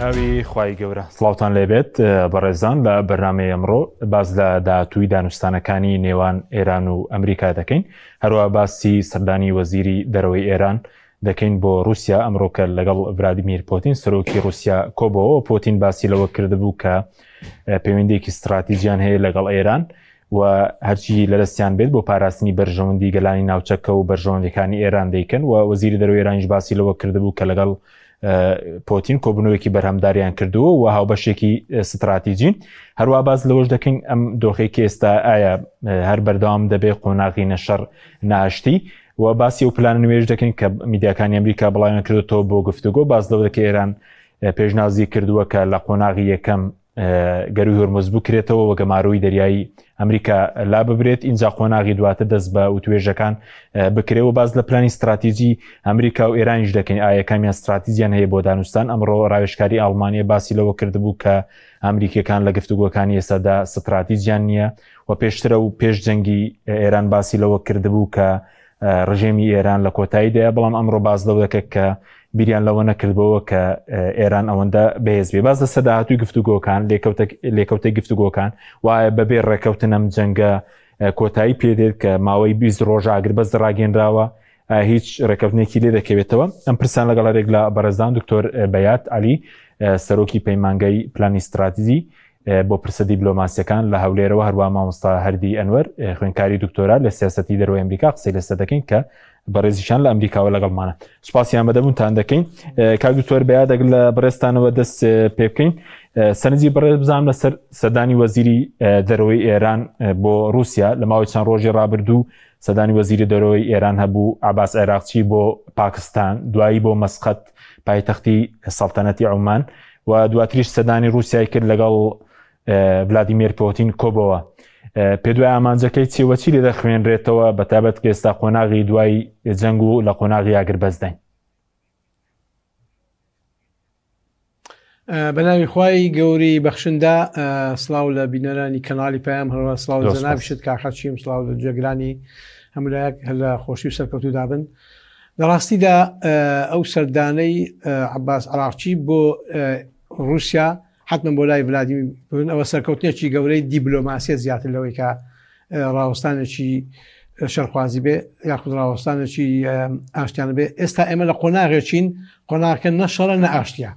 ناوی خوای گەورە سڵاوتان لێبێت بەڕێزان لە بەرنامەی ئەمڕۆ باز لە داهاتووی دانوستانەکانی نێوان ئێران و ئەمریکا دەکەین، هەروە باسی سەردانی وەزیری دەرەوەی ئێران دەکەین بۆ رووسیا ئەمڕۆکە لەگەڵ ڤلادیمیر پۆتین سەرۆکی رووسیا کۆبەوە. پۆتین باسی لەوە کردبوو کە پەیوەندیەکی استراتیژیان هەیە لەگەڵ ئێران و هەرچی لەدەستیان بێت بۆ پاراستنی بەرژەوەندی گەلانی ناوچەکە و بەرژەوەندەکانی ئێران دەیکەن و وەزیری دەرەوەی ئێرانیش باسی لەوە کردبوو کە لەگەڵ پۆتین کۆبنەوەیەکی بەرهەمداریان کردووە و هاوبەشێکی استراتیژین. هەروە باز لەوەش دەکەین ئەم دۆخێکی ئێستا ئایا هەر بەردەوام دەبێت قۆناغی نەشەڕ ناشتی و باسی و پلانە نوێژ دەکەین کە میدیاکانی ئەمریکا بڵاویان کردوەوە بۆ گفتوگۆ. باز لەوە دەکە ئێران پێشنازی کردووە کە لە قۆناغی یەکەم گەروی هۆرمۆز بکرێتەوە و گەماڕۆی دەریایی ئەمریکا لا ببرێت، اینجا قۆناغی دواتر دەست بە وتوێژەکان بکرێەوە. باز لە پلانی استراتیژی ئەمریکا و ئێرانیش دەکەین ئایا کامیان استراتیژیان هەیە بۆ دانوستان. ئەمڕۆ ڕاوێژکاری ئەڵمانیا باسی لەوە کردبوو کە ئەمریکیەکان لە گفتوگۆکانی ئێستادا استراتیژیان نییە و پێشترە و پێش جەنگی ئێران باسی لەوە کردبوو کە ڕژێمی ئێران لە کۆتاییدایە، بەڵام ئەمڕۆ باز لەو دەکەت کە بیریان لەوە نەکردبەوە کە ئێران ئەوەندە بەهێز بێ. باز لە سەداهاتووی گفتوگۆکان لێکەوتەی گفتوگۆکان وایە بەبێ ڕێکەوتن ئەم جەنگە کۆتایی پێدێت کە ماوەی 20 ڕۆژ ئاگر بەس ڕاگەێنراوە، هیچ ڕێکەوتنێکی لێ دەکەوێتەوە. ئەم پرسان لەگەڵ هەرێک لە بەڕێزان دکتۆر بەیات عەلی سەرۆکی پەیمانگەی پلانی استراتیژی بۆ پرسە دیبلۆماسیەکان لە هەولێرەوە، هەروە مامۆستا هەردی ئەنوەر خوێندکاری دکتۆرا لە سیاسەتی دەرەوەی ئەمریکا قسەی لەسەر دەکەین کە بەڕێزیشان لە ئەمریکاوە لەگەڵمانە. سوپاسیان بەدەبوونتان دەکەین. کاک دکتۆر بەیات ئەگەر لە بەڕێستانەوە دەست پێ بکەین، سەرنجی بەڕێز بزانم لەسەر سەردانی وەزیری دەرەوەی ئێران بۆ رووسیا لە ماوەی چەند ڕۆژی ڕابردوو سەردانی وەزیری دەرەوەی ئێران هەبوو عەباس عێراقچی بۆ پاکستان، دوایی بۆ مەسقەت پایتەختی سەڵتەنەتی عومان و دواتریش سەردانی رووسیای کرد لەگەڵ ڤلادیمیر پۆتین کۆبەوە. پێدوای ئامانجەکەی چیوەچی لێ دەخوێنرێتەوە بەتابەت کە ئێستا قۆناغی دوای جەنگ و لە قۆناغی ئاگربەزدەین؟ بەناوی خوای گەوری بەخشندا، سڵاو لە بینەرانی کەناڵی پەیام، هەروە سڵاو جەنابیشت کاخەچیم، سڵاو لە جێگرانی هەمولایەک لە خۆشی و سەرکەوتو دابن. لە ڕاستیدا ئەو سەردانەی عەباس عێراقچی بۆ رووسیا حتمما بۆ لای ڤلادیمیر پوتین ئەوە سەرکەوتنێکی گەورەی دیبلۆماسیە زیاتر لەوەی کە ڕاوەستانێکی شەرخوازی بێ یاخود ڕاوەستانێکی ئاشتیانە بێ. ئێستا ئێمە لە قۆناغێکین، قۆناغەکە نەشەڕە نە ئاشتیە،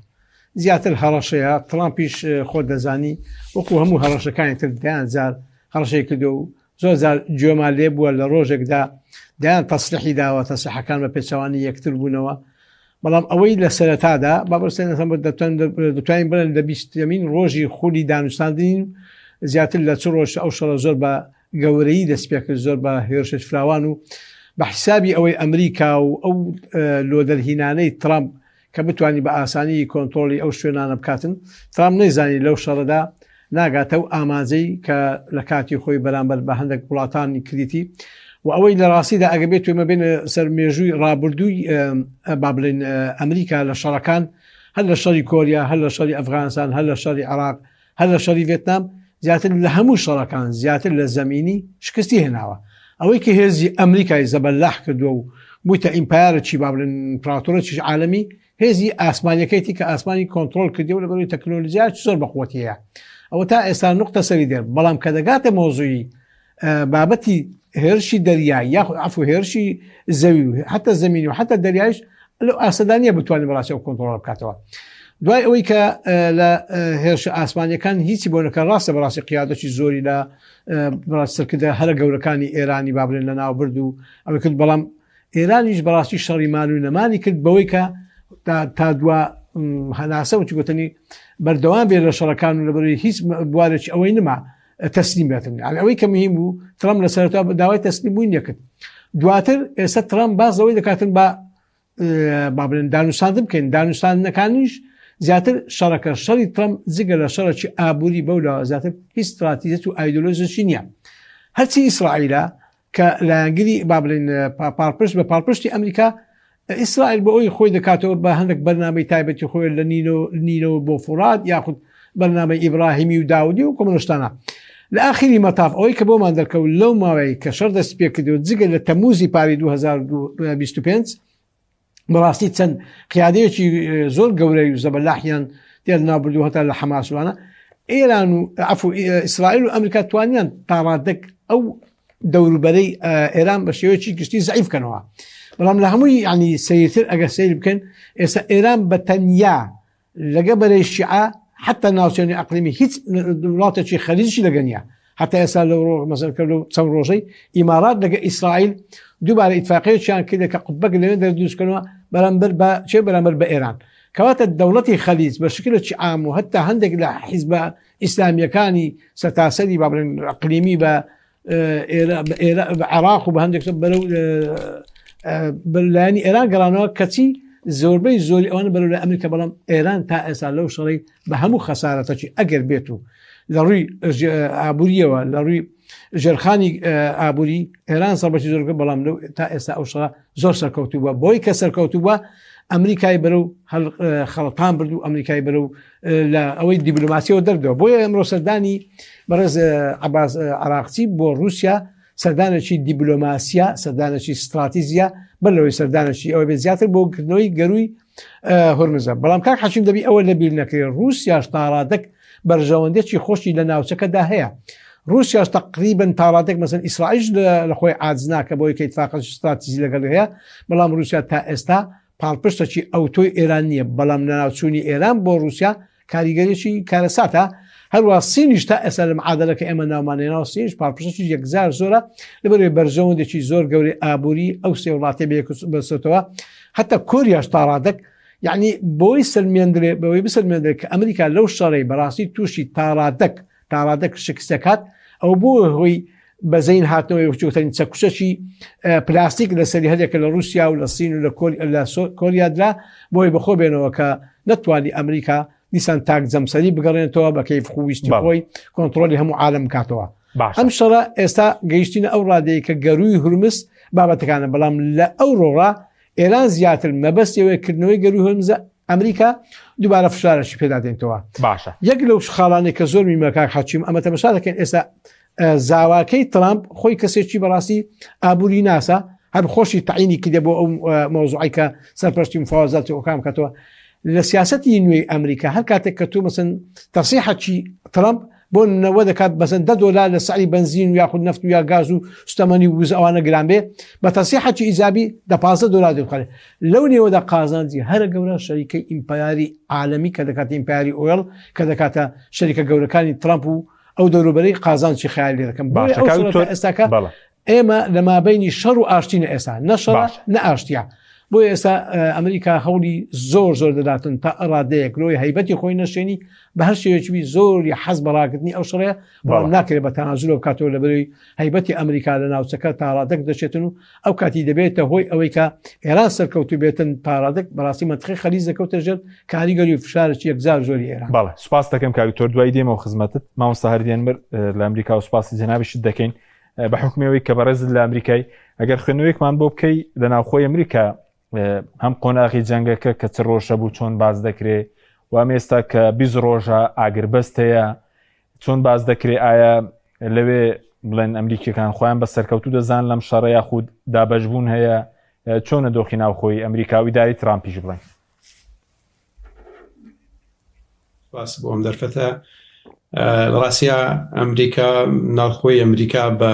زیاتر هەڕەشەیە. ترامپیش خۆت دەزانی وەکو هەموو هەڕەشەکانی تر دایان جار هەڕەشەی کردو و زۆر جار گوێمان لێ بووە لە ڕۆژێکدا دایان تەسلیحی داوە، تەسلیحەکان بە پێچەوانی یەکتر بوونەوە. بەڵام ئەوەی لە سەرەتادا دەتوانین بڵێن لە 20مین ڕۆژی خولی دانوستاندنین، زیاتر لە چ ڕۆژ ئەو شەڕە زۆر بە گەورەی دەست پێ کرد، زۆر بە هێرشت فراوان و بە حیسابی ئەوەی ئەمریکا و ئەو لۆدەرهینانەی ترامپ کە بتوانانی بە ئاسانی کۆنتترۆلی ئەو شوێنانە بکاتن. ترامپ نەیزانی لەو شەڕەدا ناگاتە و ئامانجەی کە لە کاتی خۆی بەرامبەر بە هەندێک وڵاتانی کریتی و ئەوەی لە ڕاستیدا ئەگە بێت توێمە بێنە سەر مێژووی ڕابردووی با بڵێن ئەمریکا لە شەڕەکان، هەر لە شەڕی کۆریا، هەر لە شەڕی ئەفغانستان، هەر لە شەڕی عێراق، هەر لە شەڕی ڤێتنام، زیاتر لە هەموو شەڕەکان زیاتر لە زەمینی شکستی هێناوە. ئەوەی کە هێزی ئەمریکای زەبەلاح کردووە و بوویتە ئیمپایرێکی با بڵێن ئیمپراتۆرێکی عالەمی، هێزی ئاسمانیەکەیتی کە ئاسمانی کۆنتترۆل کردی و لەبەروی تەکنۆلۆژیاش زۆر بەخۆتیەیە. ئەوە تا ئێستا نوقتە سەری دێر، بەڵام کە دەگاتە مۆزووی بابەتی هێرشی دەریایی یاخود عەفو هێرشی زەوی و حتى زەمینی و حتى دەریایش لەو ئاسەدانیە بتوانێت بەڕاستی ئەو کۆنتترۆڵ بکاتەوە. دوای ئەوەی کە لە هێرش ئاسمانیەکان هیچی بۆ نەکە، ڕاستە بەڕاستی قیادەتی زۆری لە سەرکردە هەرە گەورەکانی ئێرانی با بڵێن لە ناو برد و ئەوەی کرد، بەڵام ئێرانیش بەڕاستی شەڕی مان و نەمانی کرد بەوەی کە تا دووە هەناسە وتی گوتنی بەردەوام بێت لە شەڕەکان و لەبەروی هیچ بوارێکی ئەوەی نما تەسلیم بێتن. ئەوەی کە مهم بوو ترامپ لە سەرەتا داوای تەسلیم بووی نەکرد. دواتر ئێستا ترامپ باز ئەوەی دەکاتن با بڵێن دانوستاندن بکەین، دانوستاندنەکانیش زیاتر شەڕەکە شەڕی ترامپ جگە لە شەڕێکی ئابووری بەولا زیاتر هیچ استراتیژیەت و ئایدۆلۆژیی نییە. هەرچی ئیسرائیلە کە لایەنگری با بڵێن پاڵپشت بە پاڵپشتی ئەمریکا، ئیسرائیل بە ئەوی خۆی دەکاتەوە بە هەندێک بەرنامەی تایبەتی خۆی لە نینەوە بۆ فورات یاخود بەرنامەی ئیبراهیمی و داودی و کۆمەڵشتانە. لە ئاخری مەتاف ئەوەی کە بۆمان دەرکەوت لەو ماوەی کە شەڕ دەست پێ کردەوە جگە لە تەموزی پاری 2025 بەڕاستی چەند قیادەیەکی زۆر گەورەی و زەبەلاحیان دێ نابردو هەتا لە حەماسوانە ئێران و عفو ئیسرائیل و ئەمریکا توانیان تاڕادەک ئەو دەوروبەرەی ئێران بە شێوەیەکی گشتی زەعیفکەنەوە بەڵام لە هەمووی ینی سەیرتر ئەگەر سەیر بکەن ئێستا ئێران بە تەنیا لەگە بەرەی شیعە حتا ناوچەی ئەقلیمی هیچ وڵاتێکی خەلیجی لەگەنیە حتا ئێستا لە مەسەلکە لەو چەند ڕۆژەی ئیمارات لەگە ئیسرائیل دووبارە ئیتفاقیەتیان کردە کە قوتبەک لەوێن دەردروستکەنەوە بەرامبەر بە چێ بەرامبەر بە ئێران کەواتە دەوڵەتی خەلیج بە شکلێکی عام و هەتا هەندێک لە حیزبە ئیسلامیەکانی سەتاسەری با بڵێن ئەقلیمی بە عێراق و بە هەندێک بەرەو لایەنی ئێران گەڕانەوە کەچی زۆربەی زۆری ئەوانە بەرەو لە ئەمریکا بەڵام ئێران تا ئێستا لەو شەڕی بە هەموو خەسارەتەکی ئەگەر بێت و لە ڕووی ئابووریەوە لە ڕووی ژێرخانی ئابووری ئێران سەربەتی زۆرگە بەڵام تا ئێستا ئەو شەڕە زۆر سەرکەوتوو بووە بۆی کە سەرکەوتوو بووە ئەمریکای بەرەو خەڵەتان برد و ئەمریکای بەرەو لە ئەوەی دیبلۆماسیەوە دەردەوە بۆیە ئەمڕۆ سەردانی بەڕێز عەباس عەراقچی بۆ رووسیا سەردانێکی دیبلۆماسیە سەردانێکی استراتیژیە بەلەوەی سەردانێکی ئەوە بێ زیاتر بۆ کردنەوەی گەروی هورمزە بەڵام کاک حەشیم دەبی ئەوە لە بیر نەکرێت رووسیاش تاڕادەک بەرژەوەندێکی خۆشی لە ناوچەکەدا هەیە رووسیاش تقریبا تاڕادێک مەسەن ئیسرائیل لە خۆی عاجز ناکە بۆی کە ئیتفاقی استراتیژی لەگەڵ هەیە بەڵام رووسیا تا ئێستا پاڵپشتێکی ئەوتۆی ئێران نییە بەڵام لە ناوچوونی ئێران بۆ رووسیا کاریگەریەکی کارەساتە هەروە سینیش تا ئێستا لە معادلەکە ئێمە ناومانێنەوە سینیش پاڵپشتێکی یەکجار زۆرە لەبەرێ بەرژەوەندێکی زۆر گەورەی ئابووری ئەو سێ وڵاتی بەسەوە حتا کۆریاش تاڕادەک یعنی بۆی سلمێندرێ بەوەی بسلمێندرێت کە ئەمریکا لەو شەڕی بەڕاستی تووشی تاڕادەک شکستەکات ئەو بۆ هۆی بەزین هاتنەوەی وچوتەنی چەکوشەی پلاستیک لە سەری هەرێکە لە رووسیا و لە سین و لە کۆریادرا بۆی بەخۆ بێنەوە کە نەتوانی ئەمریکا دیسان تاک جەمسەری بگەڕێنێتەوە بە کەیف خوویستی خۆی کۆنتترۆلی هەموو عالم کاتەوە ئەم شەڕە ئێستا گەیشتینە ئەو ڕادەیە کە گەروی هورمز بابەتەکانە بەڵام لە ئەو ڕۆڕا ئێران زیاتر مەبەستیەوەی کردنەوەی گەروی هورمزە ئەمریکا دووبارە فشارەشی پێدادێنەوە باشە یەک لەو خاڵانێک کە زۆر میمەکە حەچیم ئەمە تەمەشا دەکەن ئێستا زاواکەی ترامپ خۆی کەسێکی بەڕاستی ئابووری ناسا هەر خۆشی تعینی کردێ بۆ ئەو مۆزوعی کە سەرپەرشتی مفاوەزات ئۆکام کاتەوە لە سیاسەتی نوێی ئەمریکا هەر کاتێک کە تۆ مەسەن تەسیحەکی ترامپ بۆ نەوە دەکات بەسەن $10 لە سعری بنزین و یاخود نفت و یا گاز و شتەمەنی وز ئەوانە گران بێ بە تەسیحەکی ئیزابی $15 دەخوارێت لەو نێوەدا قازانجی هەرە گەورە شەریکەی ئیمپایاری عالەمی کە دەکات ئیمپایاری ئۆیڵ کە دەکاتە شەریکە گەورەکانی ترامپ و ئەو دەوروبەرەی قازانجی خیال لێ دەکەم ئێستاکە ئێمە لە مابینی شەڕ و ئاشتینە ئێستا نەشەڕ نە ئاشتیا بۆ ئێستا ئەمریکا هەوڵی زۆر دەداتن تا ئەڕادەیەک لۆی هەیبەتی خۆی نەشێنی بە هەر شێوەیەکی زۆری حەز بەڕاگرتنی ئەو شەڕەیە بەڵام ناکرێت بە تەنازلەوە کاتەوە لەبەرەوەی هەیبەتی ئەمریکا لە ناوچەکە تاڕادەک دەچێتن و ئەو کاتی دەبێتە هۆی ئەوەی کە ئێران سەرکەوتو بێتن پارادەک بەڕاستی مەنتیقی خەلیج دەکەوتە ژێر کاریگەری و فشارێکی یەکجار زۆری ئێران بەڵێ سوپاس دەکەم کاکتۆر دوای دێمەوە خزمەتت مامۆستا هەردێنبەر لە ئەمریکا و سوپاسی جەنابیشت دەکەین بە حکومەوەی کە بەڕێزت لە ئەمریکای ئەگەر خوێندنەوەیەکمان بۆ بکەی لە ناوخۆی ئەمریکا هەم قۆناغی جەنگەکە کە چ ڕۆژە بوو چۆن باز دەکرێت و ئێستا کە 20 ڕۆژە ئاگربەست هەیە چۆن باز دەکرێت ئایا لەوێ بڵێن ئەمریکیەکان خۆیان بە سەرکەوتو دەزان لەم شەڕە یاخود دابەشبوون هەیە چۆنە دۆخی ناوخۆی ئەمریکاوی داری ترامپیش بڵێن باس بۆ ئەم دەرفەتە ڕاستیا ئەمریکا ناوخۆی ئەمریکا بە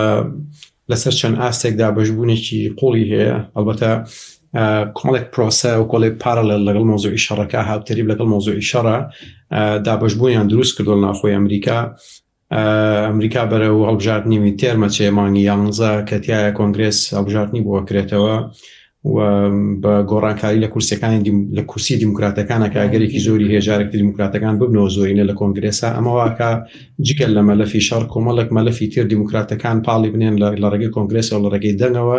لەسەر چەند ئاستێک دابەشبوونێکی قوڵی هەیە ئەلبەتە کۆڵێک پرۆسە و کۆڵێک پارەلێل لەگەڵ مۆزوعی شەڕەکە هاوتەریب لەگەڵ مۆزوعی شەڕە دابەشبوونیان دروست کردو لە ناوخۆی ئەمریکا بەرەو هەڵبژاردننی تێرمەچێ مانگی 11 کە تایە کۆنگرێس هەڵبژاردننی بۆ کرێتەوە و بە گۆڕانکاری لە کورسەکانی لە کورسی دیموکراتەکانە کە ئەگەرێکی زۆری هێژارێکی دیموکراتەکان ببنەوە زۆرینە لە کۆنگرێسا ئەمەواکە جگەل لە مەلەفی شەڕ کۆمەڵێک مەلەفی تر دیموکراتەکان پاڵی بنێن لە ڕێگەی کۆنگرێسەوە لە ڕێگەی دەنگەوە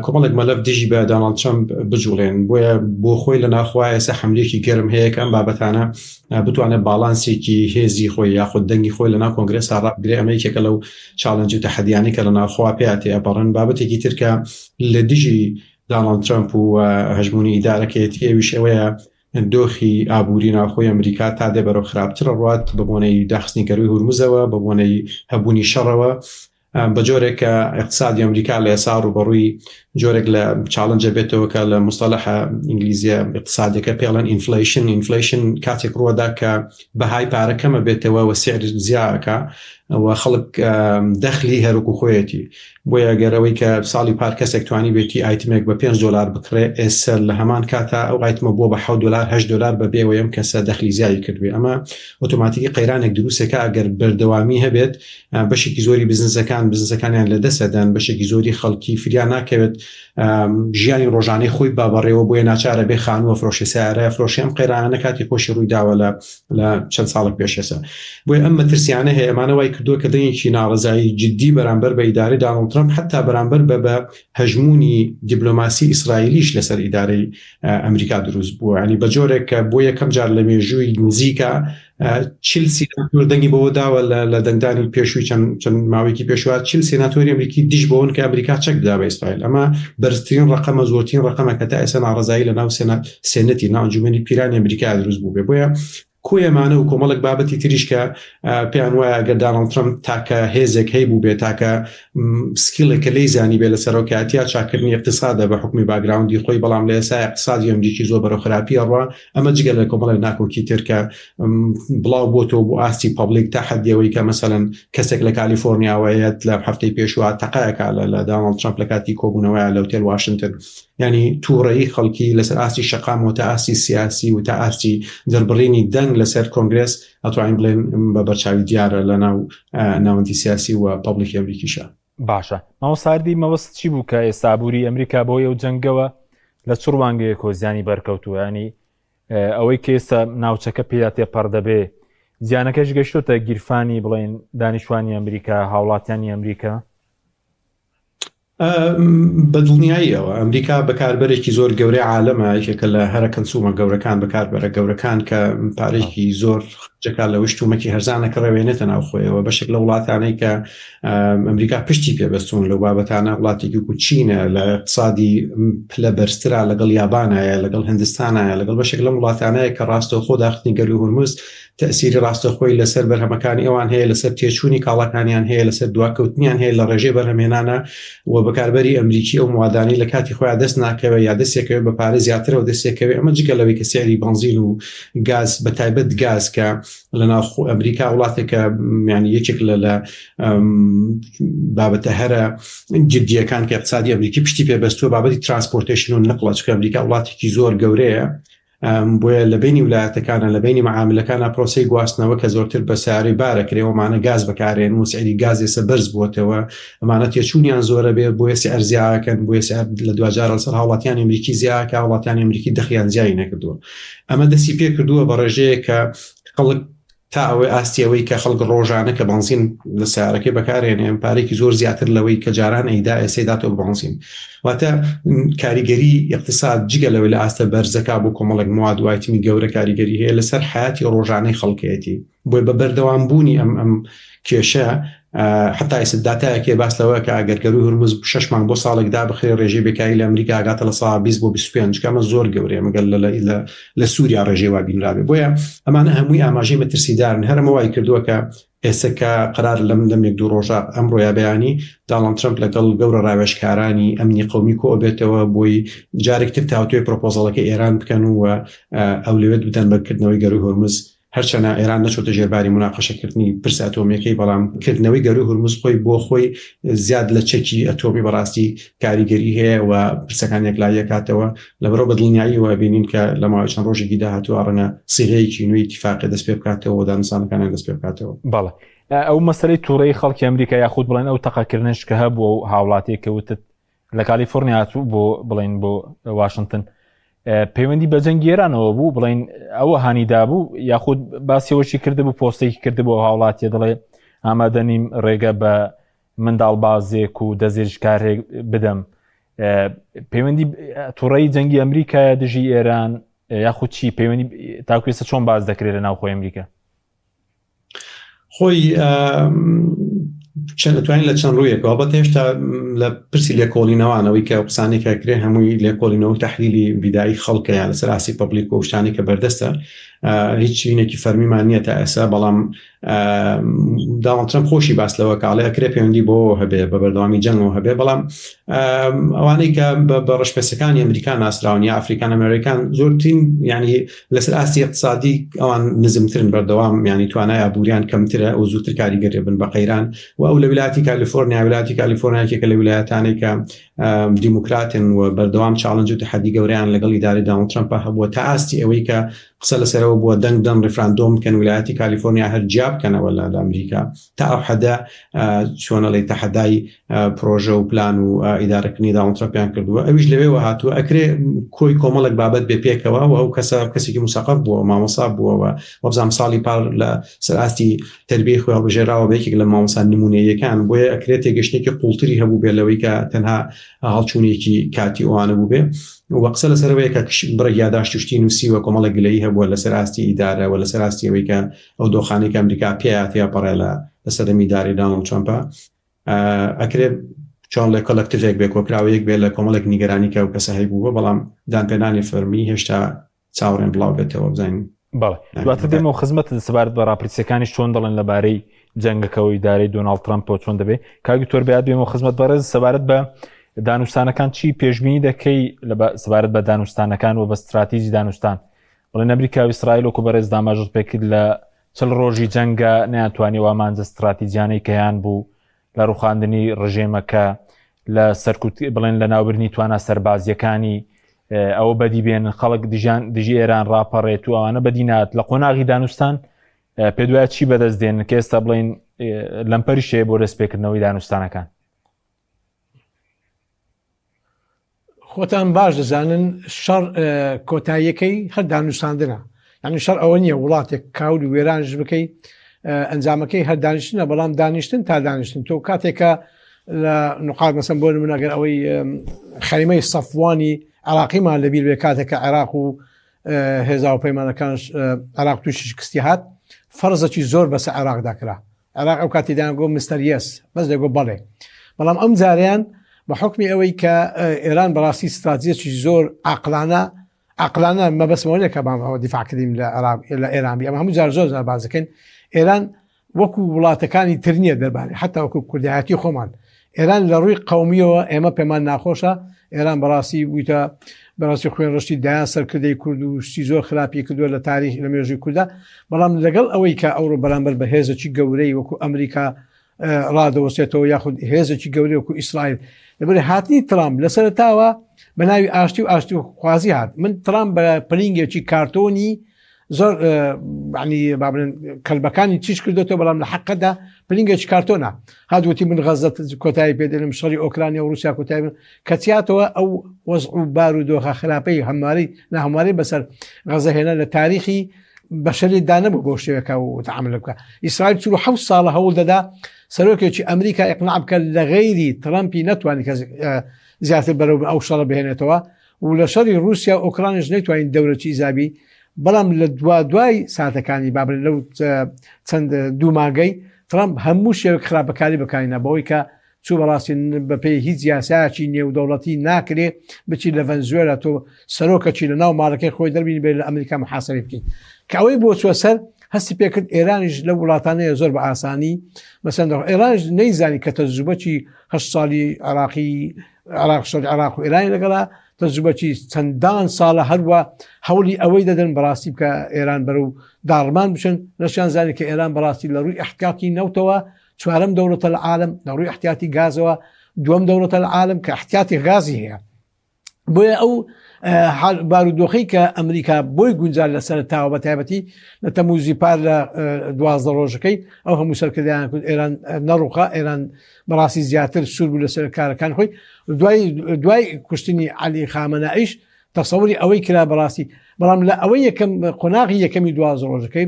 کۆمەڵێک مەلەف دژی بە دۆناڵد ترامپ بجوڵێن بۆیە بۆ خۆی لە ناخوایە سە حملێکی گەرم هەیە کە ئەم بابەتانە بتوانێت باڵانسێکی هێزی خۆی یاخود دەنگی خۆی لە ناو کۆنگرێسا ڕابگرێ ئەمەیەکێکە لەو چاڵەنج و تەحەدیانی کە لە ناوخوا پێیاتێ ئەپەڕن بابەتێکی ترکە لە دژی دۆناڵد ترامپ و هەژمونی ئیدارەکەیەتی ئێویش ئەوەیە دۆخی ئابووری ناوخۆی ئەمریکا تا دێ بەرەو خراپترە ڕات بە بۆنەی داخستنی گەروی هورمزەوە بە بۆنەی هەبوونی شەڕەوە بە جۆرێک کە اقتصادی ئەمریکا لە ئێستا ڕوبەڕووی جۆرێک لە چاڵنجە بێتەوە کە لە مستەلەحە ئینگلیزیە اقتصادەکە پێڵەن ئینفلیشن کاتێک ڕوەدا کە بەهای پارەکەمە بێتەوە و سعر زیادەکە و خەڵک دەخلی هەروکو خۆیەتی بۆیە گەرەوەی کە ساڵی پار کەسێک توانی بێتی ئایتمێک بە $5 بکڕێ ئێستا لە هەمان کاتا ئەو ئایتمە بۆ بە $7 بە بێ وەم کەسە دەخلی زیادی کردوێ ئەمە ئۆتۆماتیکی قەیرانێک دروستەکە ئەگەر بەردەوامی هەبێت بەشێکی زۆری بزنسەکانیان لە دەسەدەن بەشێکی زۆری خەڵکی فریان ناکەوێت ژیانی ڕۆژانەی خۆی بابەڕێەوە بۆیە ناچارە بێ خانووە فرۆشی سیارە فرۆشیان قەیرانە کاتی خۆشی ڕوویداوە لە چەند ساڵێک پێشەسە بۆیە ئەم مەترسیانە هەیە ئەمانەوەی کردووە کە دەنگێکی ناڕزایی جددی بەرامبەر بە ئیدارەی دانڵد ترامپ حتا بەرامبەر بە هەژمونی دیپلۆماسی ئیسرائیلیش لەسەر ئیدارەی ئەمریکا دروست بووە ینی بە جۆرێک کە بۆ یەکەم جار لە مێژووی نزیکە 40 سیناتۆر دەنگی بەوە داوە لە دەنگدانی پێشووی چەند ماوەیەکی پێشوە 40 سیناتۆری ئەمریکی دیش بۆون کە ئەمریکا چەک بدا بە ئیسرائیل ئەمە بەرزترین ڕقەمە زۆرترین ڕقەمە کە تا ئێستا ناڕزایی لە ناو سێنەتی ناو ئەنجومەنی پیرانی ئەمریکا دروست بوو بێ بۆیە کۆیەمانە و کۆمەڵک بابەتی تریش کە پێیان وایە ئەگەر دانڵد ترامپ تاکە هێزێک هەیە بوو بێت تاکە سکیلێکە لەی زانی بێ لە سەرۆکاتیا چاکردنی اقتصادە بە حکمی باگراوندی خۆی بەڵام لە ئێستا اقتصادی ئەمریکی زۆر بەرەو خراپیە ڕوا ئەمە جگە لە کۆمەڵک ناکۆکی تر کە بڵاو بۆتەوە بۆ ئاستی پابلیک تا حەدیەوەی کە مەسەلەن کەسێک لە کالیفۆرنیاوەیەت لە هەفتەی پێشوە تەقایەکە لە دانڵد ترامپ لە کاتی کۆبوونەوەیە لە هۆتێل واشنگتن ینی تووڕەیی خەڵکی لەسەر ئاستی شەقام و تا ئاستی سیاسی و تا ئاستی دەربڕینی دەنگ لەسەر کۆنگرس ئەتوانین بڵێن بە بەرچاوی دیارە لە ناوەندی سیاسی و پابلیکی ئەمریکیشە باشە ماوەساردی مەوەست چی بوو کە ئێستابووری ئەمریکا بۆ ئەو جەنگەوە لە چڕوانگەیە کۆزیانی بەرکەوتووە ینی ئەوەی کە ئێستا ناوچەکە پێدا تێپەڕ دەبێ زیانەکەش گەشتۆتە گیرفانی بڵێن دانیشتوانی ئەمریکا هاوڵاتیانی ئەمریکا بەدڵنیاییەوە ئەمریکا بەکاربەرێکی زۆر گەورەی عالەمە یەکێکە لە هەرە کەنسومە گەورەکان بەکاربەرە گەورەکان کە پارێکی زۆر جەکار لە وشتومەکی هەرزانەکە ڕێوێنێتە ناوخۆیەوە بەشێک لە وڵاتانەی کە ئەمریکا پشتی پێبەستون لەو بابەتانە وڵاتێکی کوچینە لە اقتصادی پلە بەرزترا لەگەڵ یابانایە لەگەڵ هندستانایە لەگەڵ بەشێک لەم وڵاتانەیە کە ڕاستەوخۆ داخستنی گەروی هورموز تأثیری ڕاستەخۆی لەسەر بەرهەمەکانی ئەوان هەیە لەسەر تێچوونی کاڵەکانیان هەیە لەسەر دواکەوتنیان هەیە لە ڕێژەی بەرهەمێنانە و بەکاربەری ئەمریکی ئەو موادانی لە کاتی خۆیان دەست ناکەوە یا دەستێکەوە بە پارە زیاترەوە دەستێکەوە ئەمە جگە لەوەی کە سعری بنزین و گاز بەتایبەت گاز کە لە ناو ئەمریکا وڵاتێکە یعنی یەکێک لە بابەتە هەرە جدیەکان کە اقتصادی ئەمریکی پشتی پێبەستووە بابەتی ترانسپۆرتیشن و نقڵە چکە ئەمریکا وڵاتێکی زۆر گەورەیە بۆیە لە بینی ویلایەتەکانە لە بینی معاملەکانە پرۆسەی گواستنەوە کە زۆرتر بە سیارەی بارەکرێەوەمانە گاز بەکارێن و سعری گاز ێستا بەرز بووەتەوە ئەمانە تێچوونیان زۆرە بێ بۆیە سعر زیادەکەن بۆیە سعر لە دوجار لەسەر هاوڵاتیانی ئەمریکی زیادکە وڵاتیانی ئەمریکی دەخیان زیادی نەکردووە ئەمە دەستی پێ کردووە بە ڕێژەیە کە خەڵک تا ئەوەی ئاستیەوەی کە خەڵک ڕۆژانە کە بنزین لە سیارەکەی بەکارێنێن پارێکی زۆر زیاتر لەوەی کە جاران ئەیدا ئێسێداتەوە بنزین واتە کاریگەری اقتصاد جگە لەوەی لە ئاستە بەرزەکە بۆ کۆمەڵک مواد و ئایتمی گەورە کاریگەری هەیە لەسەر حیاتی ڕۆژانەی خەڵکەتی بۆی بە بەردەوامبوونی ئەم کێشە حتا ئێستا داتایەکێ باس لەوە کە ئەگەرگەروی هورموز 6 مانگ بۆ ساڵێکدا بخێ ڕێژەی بێکاری لە ئەمریکا ئاگاتە لە ساڵ 20 بۆ 25 کەمە زۆر گەورەیە مەگەل لە سووریا ڕێژەی وا بینرابێ بۆیە ئەمانە هەمووی ئاماژەی مەترسیدارن هەرمە وای کردووە کە ئێستا کە قرار لەم یەک دوو ڕۆژە ئەمڕۆیە بەیانی دانڵد ترامپ لەگەڵ گەورە ڕاوێژکارانی ئەمنی قەومی کۆ بێتەوە بۆی جارێکتر تاوتوێ پرۆپۆزەڵەکەی ئێران بکەن و ئەو لەوێت بدەن بەکردنەوەی گەروی هورموز هەرچەنە ئێران نەچۆتە ژێرباری مناقەشەکردنی پرس ئەتۆمیەکەی بەڵام کردنەوەی گەروی هورموز خۆی بۆ خۆی زیاد لە چەکی ئەتۆمی بەڕاستی کاریگەری هەیە و پرسەکانێک لای کاتەوە لەبەرەوە بەدڵنیاییەوە بینین کە لە ماوەی چەند ڕۆژێکی داهاتوو ڕەنگە سیغەیەکی نوێی اتیفاقی دەست پێ بکاتەوە و دانوستانەکانیان دەست پێ بکاتەوە بەڵێ ئەو مەسەلەی تووڕەیی خەڵکی ئەمریکا یاخود بڵێن ئەو تەقەکردنش کە هەبوو و هاوڵاتێک کەوتت لە کالیفۆرنیا هاتوو بۆ بڵێن بۆ واشنگتن پەیوەندی بە جەنگی ئێرانەوە بوو بڵێن ئەوە هانیدا بوو یاخود باسیەوەشی کردبوو پۆستێکی کردبوو هاوڵاتیە دەڵێ ئامادەنیم ڕێگە بە منداڵ بازێک و دەزێژکارێک بدەم پەیوەندی تووڕەیی جەنگی ئەمریکایە دژی ئێران یاخود چی پەیوەندی تاکوێسە چۆن باز دەکرێت لە ناوخۆی ئەمریکا خۆی توانین لە چەند ڕوویەکەوە بەت هێشتا لە پرسی لێکۆڵینەوەوانەوەی کە قسانێکە کرێ هەمووی لێکۆڵینەوە تەحلیلی بیدایی خەڵکە یا لەسەر ئاسی پەبلیک و شتانی کە بەردەستە هیچ شوینێکی فەرمیمان نییە تا ئێستا بەڵام داوڵد ترامپ خۆشی باس لەوە کاڵەیە کرێ پەیوەندی بۆ هەبێ بە بەردەوامی جەنگەوە هەبێ بەڵام ئەوانەی کە بە ڕەشپێسەکانی ئەمریکان ناسراون یا ئەفریکان ئەمریکان زۆرترین ینی لەسەر ئاستی اقتصادی ئەوان نزمترن بەردەوام ینی توانای ئابووریان کەمترە و زووتر کاریگەری بن بە قەیران و ئەو لە ویلایەتی کالیفۆرنیا کە لە ویلایەتانێک کە دیموکراتن و بەردەوام چاڵنج و تحدی گەورەیان لەگەڵ ئیدارەی داونڵد ترامپ هەبووە تا ئاستی ئەوەی کە قسە لەسەرەوە بووە دەنگ ڕیفراندۆم بکەن ویلایەتی کالیفۆرنیا هەر جیاب بکەنەوە لە ئەمریکا تا ئەو حەدە چۆنەڵی تەحەدای پرۆژە و پلان و ئیدارەکردنی داونڵد ترامپیان کردووە ئەویش لەوێەوە هاتووە ئەکرێ کۆی کۆمەڵێک بابەت بێ پێکەوە و ئەو کەسێکی مسەقف بووە مامۆسا بووەوە وەبزانام ساڵی پار لە سەراستی تربیەی خۆی هەڵبژێراوە بەیەکێک لە مامۆسا نمونەیەکان بۆیە ئەکرێت تێگەشتێکی قوڵتری هەبوو بێ لەوەی کە تەنها هەڵچوونێکی کاتی ئەوانە بوو بێ و قسە لەسەرەوەی کە بڕە یاداشت شتی نووسیوە کۆمەڵێک گلەیی هەبووە لەسەر ئاستی ئیدارە و لەسەر ئاستی ئەوەی کە ئەو دۆخانێک ئەمریکا پێیاتیا پەڕێ لە سەردەمی داری دانڵد ترامپ ئەکرێت چۆن لە کۆلەکتیڤێک بێ کۆکراوەیەک بێ لە کۆمەڵێک نیگەرانی کە و کەسە هەیبووە بەڵام دانپێنانی فەرمی هێشتا چاوەڕێن بڵاو بێتەوە بزانین. بەڵێ دواتر دێمەوە خزمەت سەبارەت بە ڕاپرسیەکانی چۆن دەڵێن لەبارەی جەنگەکەەوەی دارەی دۆناڵد ترامپ چۆن دەبێت کاگی تۆر بێت دوێمەوە خزمەت بەڕێز سەبارەت بە دانوستانەکان چی پێشبینی دەکەی سەبارەت بە دانوستانەکان و بە استراتیژی دانوستان بڵێن ئەمریکا و ئیسرائیل وەکو بەڕێز داماژت پێکرد لە چل ڕۆژی جەنگە نەیانتوانی وامانجە استراتیجیانەی کەیان بوو لە ڕوخاندنی ڕژێمەکە لە سەرکوت بڵێن لە ناوبرنی توانە سەربازیەکانی ئەوە بەدی بێن خەڵک دژی ئێران ڕاپەڕێت و ئەوانە بەدینات لە قۆناغی دانوستان پێدوایە چی بەدەست دێن کە ئێستا بڵێن لەمپەری شەیە بۆ دەستپێکردنەوەی دانوستانەکان. خۆتان باش دەزانن شەڕ کۆتاییەکەی هەر دانوستاندنە یعنی شەڕ ئەوە نییە وڵاتێک کاوری وێرانش بکەی ئەنجامەکەی هەر دانیشتنە بەڵام دانیشتن تا دانیشتن تۆ کاتێکە لە نقاط مەسەن بۆ نمونەگەر ئەوەی خەریمەی سەفوانی عراقیمان لەبیر بێ کاتێکە عێراق و هێزا و پەیمانەکانش عراق تووشی شکستی هات فەرزێکی زۆر بەسە عێراقدا کرا عێراق ئەو کاتیدایان گۆ مستەر یەس بەس دەگۆ بەڵێ بەڵام ئەم جاریان بە حکمی ئەوەی کە ئێران بەڕاستی استراتیجیەکی زۆر عقلانە مەبەسمەوە کە بام ئەوە دیفاعکردیم لە ئێرانی ئەمە هەموو جار زۆر بازەکەن ئێران وەکو وڵاتەکانی ترنیە دەربارەی حتا وەکو کوردایەتی خۆمان ئێران لە ڕووی قەومیەوە ئێمە پێمان ناخۆشە ئێران بەڕاستی بوویتە بەڕاستی خوێن ڕشتی دایان سەرکردەی کورد و شتی زۆر خراپی کردووە لە تاریخ لە مێژووی کووردا بەڵام لەگەڵ ئەوەی کە ئەوڕۆ بەرامبەر بە هێزێکی گەورەی وەکو ئەمریکا ڕادەوەسێتەوە یاخود هێزێکی گەورەی وەکو ئیسرائیل لەبەر هاتنی ترامپ لەسەرتاوە بە ناوی ئاشتی و ئاشتی و خوازی هات من ترامپ بە پلینگێکی کارتۆنی زۆر عنی بابلن کەلبەکانی چیش کردێتەوە بەڵام لە حەقەدا پلینگێکی کارتۆنە هادووتی من غەزت کۆتایی پێدەێنم شەڕی ئۆکرانیا و رووسیا کۆتایی کەچاتەوە ئەو وەزع و بار و دۆخە خراپەی هەمواری ناهەمواری بەسەر غەزە هێنا لە تاریخی بەشەری دانەبوو بۆ شێوەکە و تەعامل بکە ئیسرائیل 47 ساڵە هەوڵ دەدا سەرۆکێکی ئەمریکا ئیقناع بکە لە غەیری ترامپی نەتوانی کە زیاتر بەرەو ئەو شەڕە بهێنێتەوە و لە شەڕی رووسیا و ئۆکرانیش نەیتوانین دەورەی ئیزابی بەڵام لە دوای ساتەکانی بابل لەو چەند دوو ماگەی ترامپ هەموو شێوەیەک خراپەکاری بەکارینە بەوەی کە چوو بەڕاستی بەپێی هیچ یاسایەکی نێودەوڵەتی ناکرێ بچی لە ڤەنزوێلا تۆ سەرۆکەکی لە ناو ماڵەکەی خۆی دەربینی بێت لە ئەمریکا محاسەری بکەین کە ئەوەی بۆ چوە سەر هەستی پێکرد ئێرانیش لە وڵاتانەیە زۆر بە ئاسانی مەسەن ئێرانیش نەیزانی کە تەجروبەی 8 ساڵی عراق و ئێرانی لەگەڵا تەجروبەی چەندان ساڵە هەروە هەوڵی ئەوەی دەدەن بەڕاستی بکە ئێران بەرەو داڕمان بچن نەشان زانی کە ئێران بەڕاستی لە ڕووی احتیاطی نەوتەوە چوارەم دەوڵەتە لە عالم لە ڕووی احتیاطی گازەوە دووەم دەوڵەتە لە عالم کە احتیاطی غازی هەیە بۆیە ئەو بارودۆخەی کە ئەمریکا بۆی گونجار لە سەرتاوە بە تایبەتی لە تەموزی پار لە 12 ڕۆژەکەی ئەو هەموو سەرکردیان کرد ئێران نەڕوخە ئێران بەڕاستی زیاتر سوور بوو لەسەر کارەکان خۆی دوای کوشتنی عەلی خامنەئیش تەسەووری ئەوەی کرا بەڕاستی بەڵام لە ئەوەی یەکەم قۆناغی یەکەمی 12 ڕۆژەکەی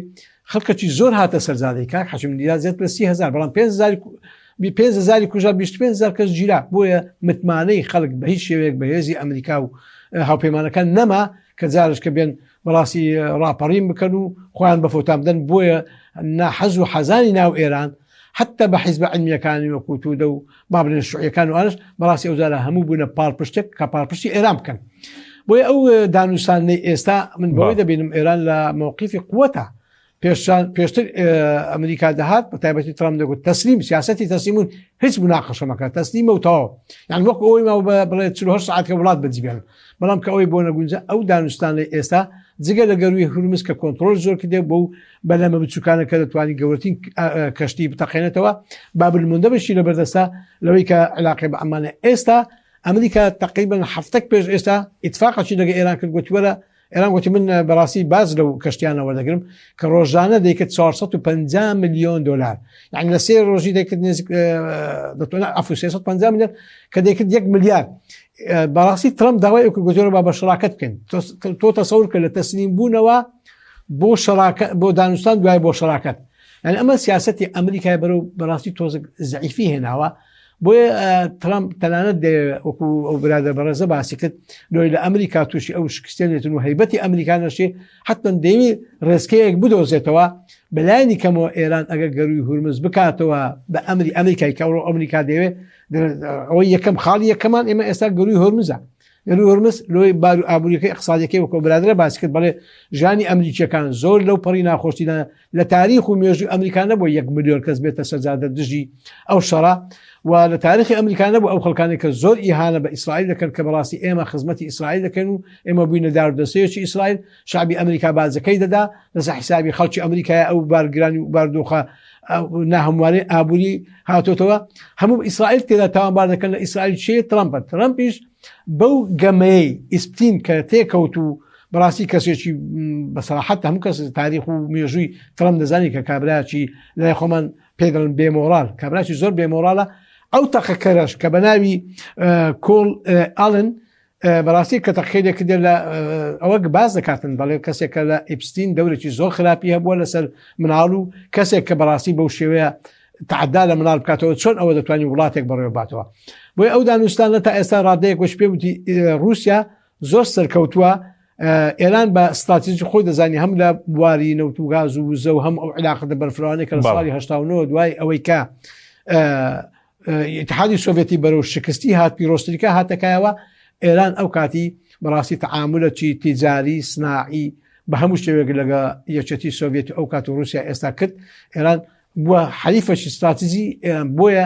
خەڵکەکی زۆر هاتە سەرزادەی کاک حەشم دیازێت لە 30,000 بەڵام 5,000 کوژا 25,000 کەس گیرا بۆیە متمانەی خەڵک بە هیچ شێوەیەک بە هێزی ئەمریکا و هاوپەیمانەکان نەما کە جارش کە بێن بەڕاستی ڕاپەڕیم بکەن و خۆیان بە فۆتان بدەن بۆیە ناحەز و حەزانی ناو ئێران حتى بە حیزب عیلمیەکانی وەکو توودە و بابلێن شوعیەکان و ئەنش بەڕاستی ئەوزارە هەموو بوونە پاڵپشتێک کە پاڵپشتی ئێران بکەن بۆیە ئەو دانوستانەی ئێستا من بەوەی دەبینم ئێران لە مووقیفی قووەتە پێشتر ئەمریکا دەهات بە تایبەتی ترامپ دەگوت تەسلیم سیاسەتی تەسلیمون هیچ مناقەشەمەکە تەسلیمە و تەواو یان وەک ئەوەی ما بڵێ 48 ساعت کە وڵات بەجیبێن بەڵام کە ئەوەی بۆ نەگونجە ئەو دانوستان لە ئێستا جگە لە گەروی هورمز کە کۆنتترۆل زۆر کردێ بۆ بەلەمە بچووکانەکە دەتوانانی گەورەترین کەشتی بتەقێنێتەوە بابلمونده بشی لە بەردەستا لەوەی کە علاقی بە ئەمانە ئێستا ئەمریکا تقریبا هەفتەك پێش ئێستا ئیتفاقی لەگە ئێران کرد گوتووەرە ئێران گوتی من بەڕاستی باز لەو کەشتیانە وەردەگرم کە ڕۆژانە دەیکرد 450 ملیۆن دلار یعنی لە سێ ڕۆژی دەیکرد نزیک 350 ملیۆن کە دەیکرد 1 ملیار بەڕاستی ترامپ داوای گوتووەرە با بە شەراکەت بکەین تۆ تەسەور کە لە تەسلیم بوونەوە بۆ دانوستان دوای بۆ شەراکەت یعنی ئەمە سیاسەتی ئەمریکای بەرەو بەڕاستی تۆزە زەعیفی هێناوە بۆیە ترامپ تەنانەت وەکو ئەو برادە بەڕێزە باسی کرد لۆی لە ئەمریکا تووشی ئەو شکستێنێتن و هەیبەتی ئەمریکا نەشێ حتمەن دەیوی ڕێسکەیەک بدۆزێتەوە بەلایانی کەمەوە ئێران ئەگەر گەروی هورمز بکاتەوە بە ئەمریکای کەڕۆ ئەمریکا دەوێت ئەوەی یەکەم خاڵی یەکەمان ئێمە ئێستا گەروی هورمزە گەروی هورمز لۆی بار و ئابوووریەکەی اقتصادیەکەی وەکو برادرە باسی کرد بەڵێ ژانی ئەمریکیەکان زۆر لەو پەڕی ناخۆشیدانە لە تاریخ و مێژووی ئەمریکانە بۆ 1 ملیۆن کەس بێتە سەرجادە دژی ئەو شەڕە و لە تاریخی ئەمریکانە بۆ ئەو خەڵکانی کە زۆر ئیهانە بە ئیسرائیل دەکەن کە بەڕاستی ئێمە خزمەتی ئیسرائیل دەکەن و ئێمە بووینە دارودەسەیەکی ئیسرائیل شعبی ئەمریکا بازەکەی دەدا لەسەر حسابی خەڵکی ئەمریکای ئەو بارگرانی و باردۆخە ناهەموارەی ئابووری هاتۆتەوە هەموو ئیسرائیل تێدا تاوانبار دەکەن لە ئیسرائیل چێ ترامپیش بەو گەمەیە ئیسپتین کە تێکەوت و بەڕاستی کەسێکی بەسەراحەت هەموو کەس تاریخ و مێژووی ترامپ دەزانی کە کابراکی لای خۆمان پێدەڵن بێمۆرال کابراکی زۆر بێمۆرالە ئەو تەقەکەرەش کە بە ناوی کۆڵ ئالن بەڕاستی کە تەقیدێک کرد لە ئەوە باز دەکاتن بەڵێ کەسێکە لە ئیپستین دەورێکی زۆر خراپی هەبووە لەسەر مناڵ و کەسێک کە بەڕاستی بەو شێوەیە تعدا لە مناڵ بکاتەوە چۆن ئەوە دەتوانانی وڵاتێک بەڕێوە باتەوە بۆی ئەو دانوستانە تا ئێستا ڕادەیەک وەش پێ وتی رووسیا زۆر سەرکەوتووە ئێران بە استراتیژی خۆی دەزانی هەم لە بواری نەوت و گاز و وزە و هەم ئەو علاقە بەرفرانێک کە لە ساڵی 89 دوای ئەوەی کە اتحادی سۆڤێتی بەرەو شکستی هات پیرۆستریکە هاتەکایەوە ئێران ئەو کاتی بەڕاستی تەعاملەکی تیجاری سناعی بە هەموو شێوێک لەگە یەکێتی سۆڤێتی ئەو کات و رووسیا ئێستا کرد ئێران بووە حەلیفەشی استراتیژی ئێران بۆیە